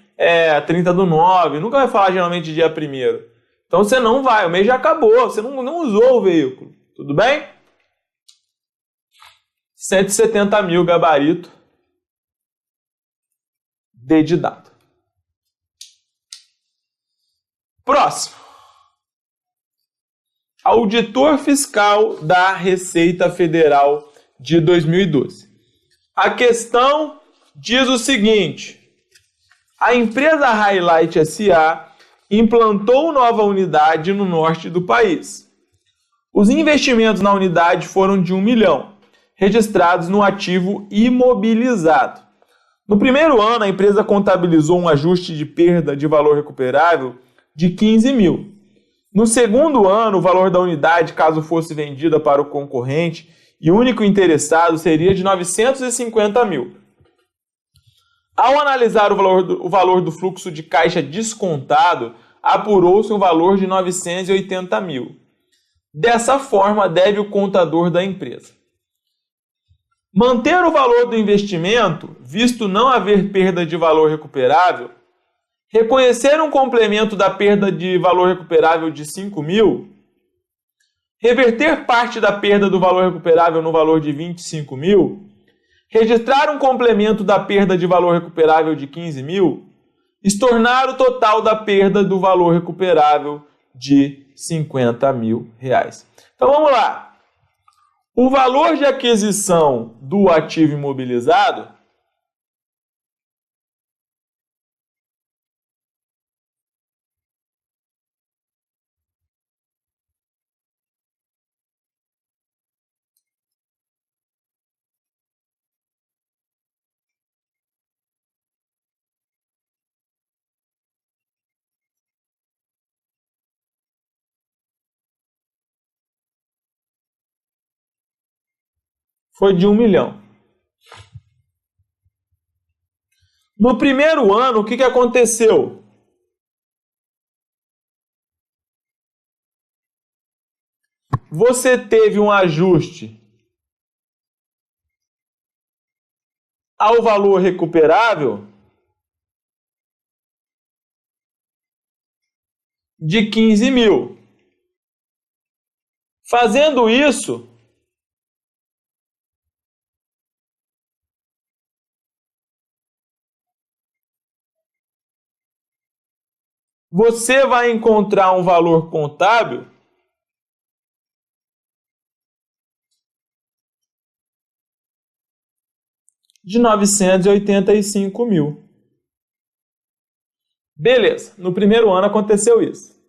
30/9, nunca vai falar geralmente dia 1º. Então você não vai, o mês já acabou, você não usou o veículo, tudo bem? 170 mil gabarito D de dado. Próximo. Auditor fiscal da Receita Federal de 2012. A questão diz o seguinte: a empresa Highlight SA implantou nova unidade no norte do país. Os investimentos na unidade foram de 1 milhão, registrados no ativo imobilizado. No primeiro ano, a empresa contabilizou um ajuste de perda de valor recuperável de 15 mil. No segundo ano, o valor da unidade, caso fosse vendida para o concorrente e único interessado, seria de 950 mil. Ao analisar o valor do fluxo de caixa descontado, apurou-se um valor de 980 mil. Dessa forma, deve o contador da empresa manter o valor do investimento, visto não haver perda de valor recuperável, reconhecer um complemento da perda de valor recuperável de 5 mil, reverter parte da perda do valor recuperável no valor de 25 mil, registrar um complemento da perda de valor recuperável de 15 mil, estornar o total da perda do valor recuperável de 50 mil reais. Então vamos lá. O valor de aquisição do ativo imobilizado foi de 1 milhão. No primeiro ano, o que aconteceu? Você teve um ajuste ao valor recuperável de 15 mil. Fazendo isso, você vai encontrar um valor contábil de 985 mil. Beleza, no primeiro ano aconteceu isso.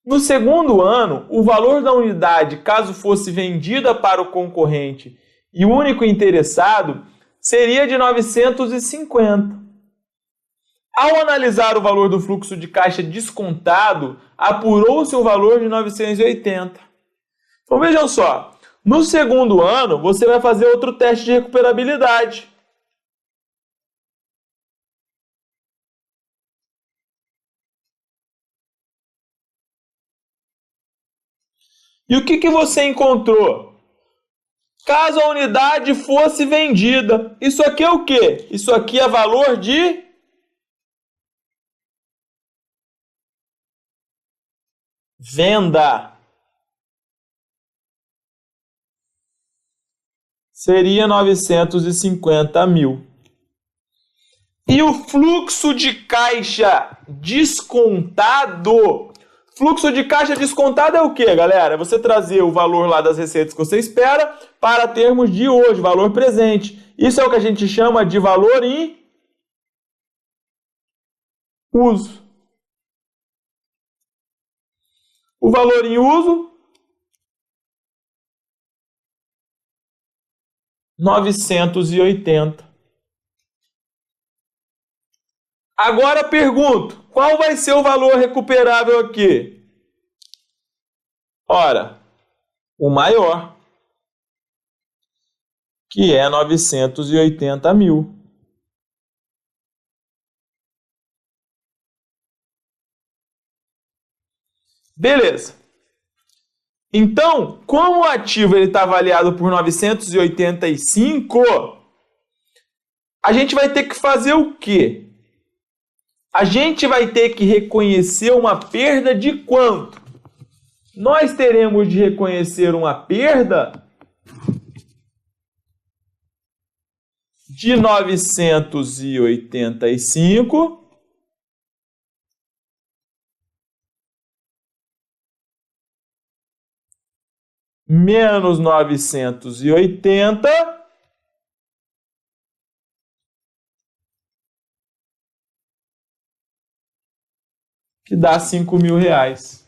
No segundo ano, o valor da unidade, caso fosse vendida para o concorrente e o único interessado, seria de 950. Ao analisar o valor do fluxo de caixa descontado, apurou-se o valor de 980. Então vejam só, no segundo ano você vai fazer outro teste de recuperabilidade. E o que você encontrou? Caso a unidade fosse vendida, isso aqui é o quê? Isso aqui é valor de venda. Seria 950 mil. E o fluxo de caixa descontado? Fluxo de caixa descontado é o que, galera? É você trazer o valor lá das receitas que você espera para termos de hoje, valor presente. Isso é o que a gente chama de valor em uso. O valor em uso, 980. Agora pergunto, qual vai ser o valor recuperável aqui? Ora, o maior, que é 980 mil. Beleza. Então, como o ativo está avaliado por 985, a gente vai ter que fazer o quê? A gente vai ter que reconhecer uma perda de quanto? Nós teremos de reconhecer uma perda de 985 menos 980 que dá 5 mil reais.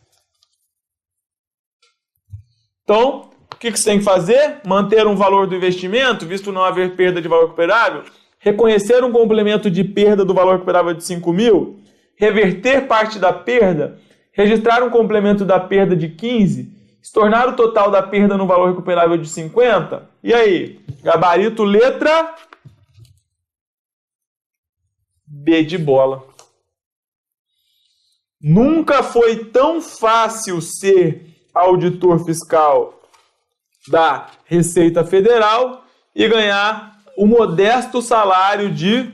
Então, o que você tem que fazer? Manter um valor do investimento, visto não haver perda de valor recuperável, reconhecer um complemento de perda do valor recuperável de 5 mil, reverter parte da perda, registrar um complemento da perda de 15, se tornar o total da perda no valor recuperável de 50. E aí? Gabarito letra B de bola. Nunca foi tão fácil ser auditor fiscal da Receita Federal e ganhar o modesto salário de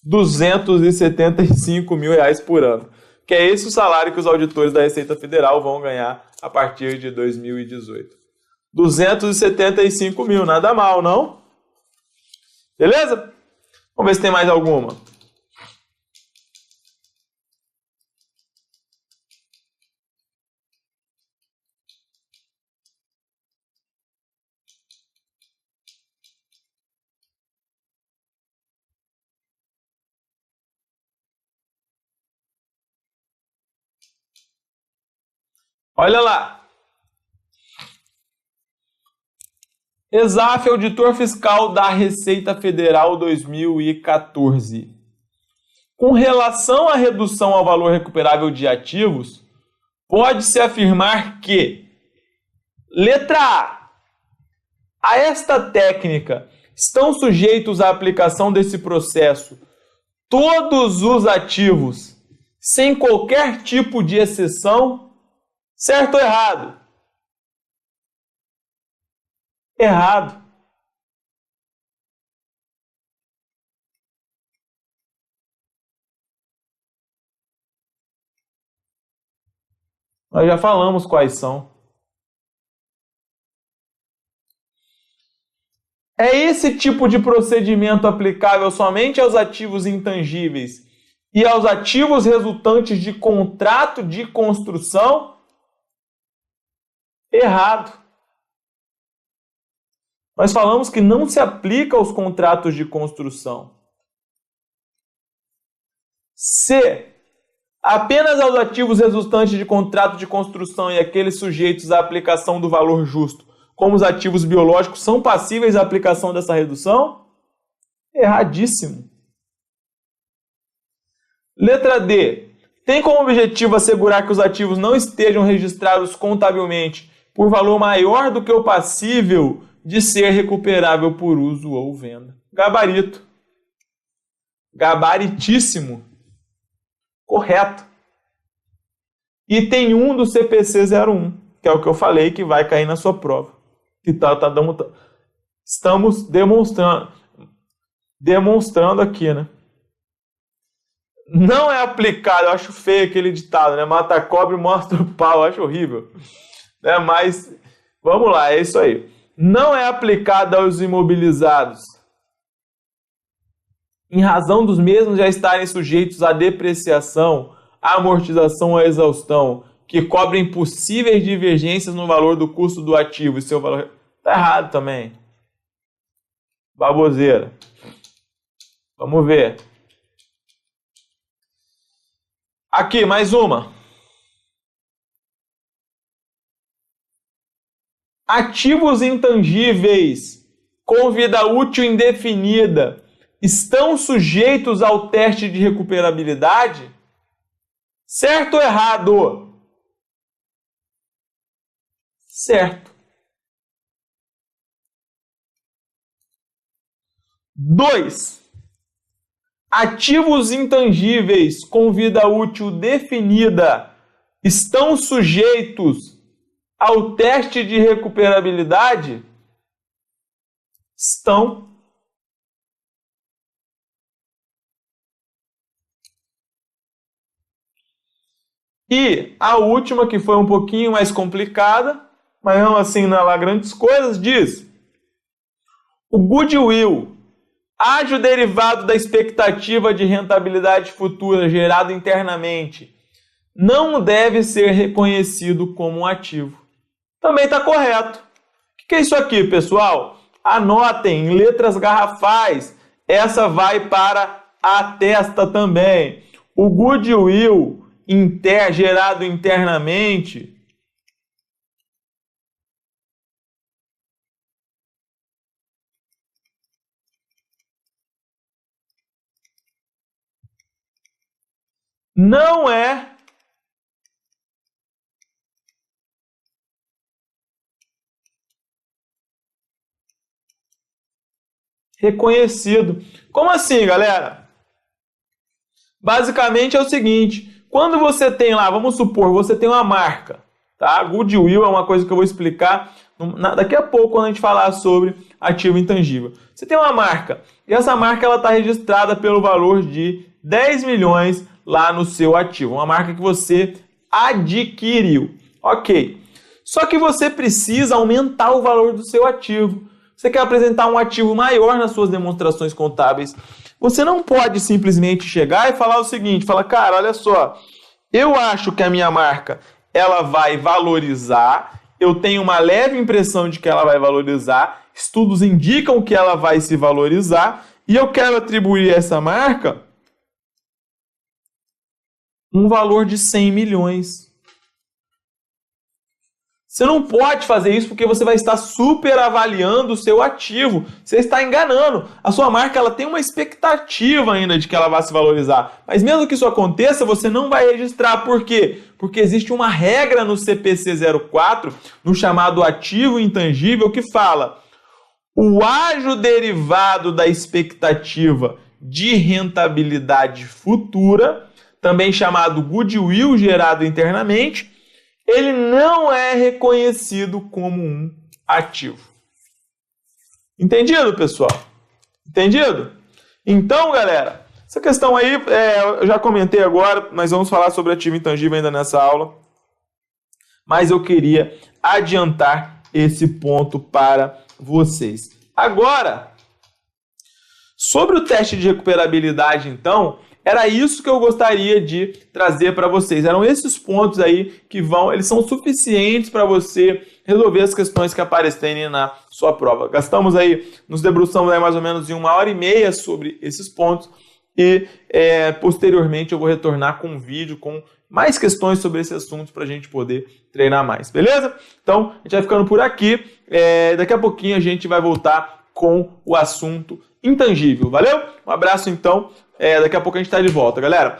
275 mil reais por ano. Que é esse o salário que os auditores da Receita Federal vão ganhar a partir de 2018. 275 mil, nada mal, não? Beleza? Vamos ver se tem mais alguma. Olha lá. ESAF, auditor fiscal da Receita Federal 2014. Com relação à redução ao valor recuperável de ativos, pode-se afirmar que: letra A, A esta técnica estão sujeitos à aplicação desse processo todos os ativos, sem qualquer tipo de exceção? Certo ou errado? Errado. Nós já falamos quais são. É esse tipo de procedimento aplicável somente aos ativos intangíveis e aos ativos resultantes de contrato de construção? Errado. Nós falamos que não se aplica aos contratos de construção. Se apenas aos ativos resultantes de contrato de construção e aqueles sujeitos à aplicação do valor justo, como os ativos biológicos, são passíveis à aplicação dessa redução? Erradíssimo. Letra D. Tem como objetivo assegurar que os ativos não estejam registrados contabilmente por valor maior do que o passível de ser recuperável por uso ou venda. Gabarito. Gabaritíssimo. Correto. Item 1 do CPC 01, que é o que eu falei que vai cair na sua prova. Estamos demonstrando aqui, né? Não é aplicado, eu acho feio aquele ditado, né? Mata a cobra e mostra o pau, eu acho horrível. Né? Mas, vamos lá, é isso aí. Não é aplicado aos imobilizados, em razão dos mesmos já estarem sujeitos à depreciação, à amortização ou à exaustão, que cobrem possíveis divergências no valor do custo do ativo e seu valor... Tá errado também. Baboseira. Vamos ver. Aqui, mais uma. Ativos intangíveis com vida útil indefinida estão sujeitos ao teste de recuperabilidade? Certo ou errado? Certo. 2. Ativos intangíveis com vida útil definida estão sujeitos ao teste de recuperabilidade? Estão. E a última, que foi um pouquinho mais complicada, mas não assim não é lá grandes coisas, diz: o goodwill, ágio derivado da expectativa de rentabilidade futura gerado internamente, não deve ser reconhecido como um ativo. Também está correto. O que é isso aqui, pessoal? Anotem em letras garrafais. Essa vai para a testa também. O goodwill gerado internamente não é reconhecido. Como assim, galera? Basicamente é o seguinte: quando você tem lá, vamos supor, você tem uma marca, tá? Goodwill é uma coisa que eu vou explicar daqui a pouco quando a gente falar sobre ativo intangível. Você tem uma marca e essa marca ela está registrada pelo valor de 10 milhões lá no seu ativo. Uma marca que você adquiriu. Ok. Só que você precisa aumentar o valor do seu ativo. Você quer apresentar um ativo maior nas suas demonstrações contábeis. Você não pode simplesmente chegar e falar o seguinte, falar, cara, olha só, eu acho que a minha marca ela vai valorizar, eu tenho uma leve impressão de que ela vai valorizar, estudos indicam que ela vai se valorizar, e eu quero atribuir a essa marca um valor de 100 milhões. Você não pode fazer isso porque você vai estar superavaliando o seu ativo. Você está enganando. A sua marca ela tem uma expectativa ainda de que ela vai se valorizar. Mas mesmo que isso aconteça, você não vai registrar. Por quê? Porque existe uma regra no CPC 04, no chamado ativo intangível, que fala: o ágio derivado da expectativa de rentabilidade futura, também chamado goodwill gerado internamente, ele não é reconhecido como um ativo. Entendido, pessoal? Entendido? Então, galera, essa questão aí, eu já comentei agora, nós vamos falar sobre ativo intangível ainda nessa aula, mas eu queria adiantar esse ponto para vocês. Agora, sobre o teste de recuperabilidade, então, era isso que eu gostaria de trazer para vocês. Eram esses pontos aí que eles são suficientes para você resolver as questões que aparecerem na sua prova. Nos debruçamos aí mais ou menos em 1h30 sobre esses pontos e posteriormente eu vou retornar com um vídeo com mais questões sobre esse assunto para a gente poder treinar mais, beleza? Então, a gente vai ficando por aqui. Daqui a pouquinho a gente vai voltar com o assunto intangível, valeu? Um abraço então, daqui a pouco a gente está de volta, galera.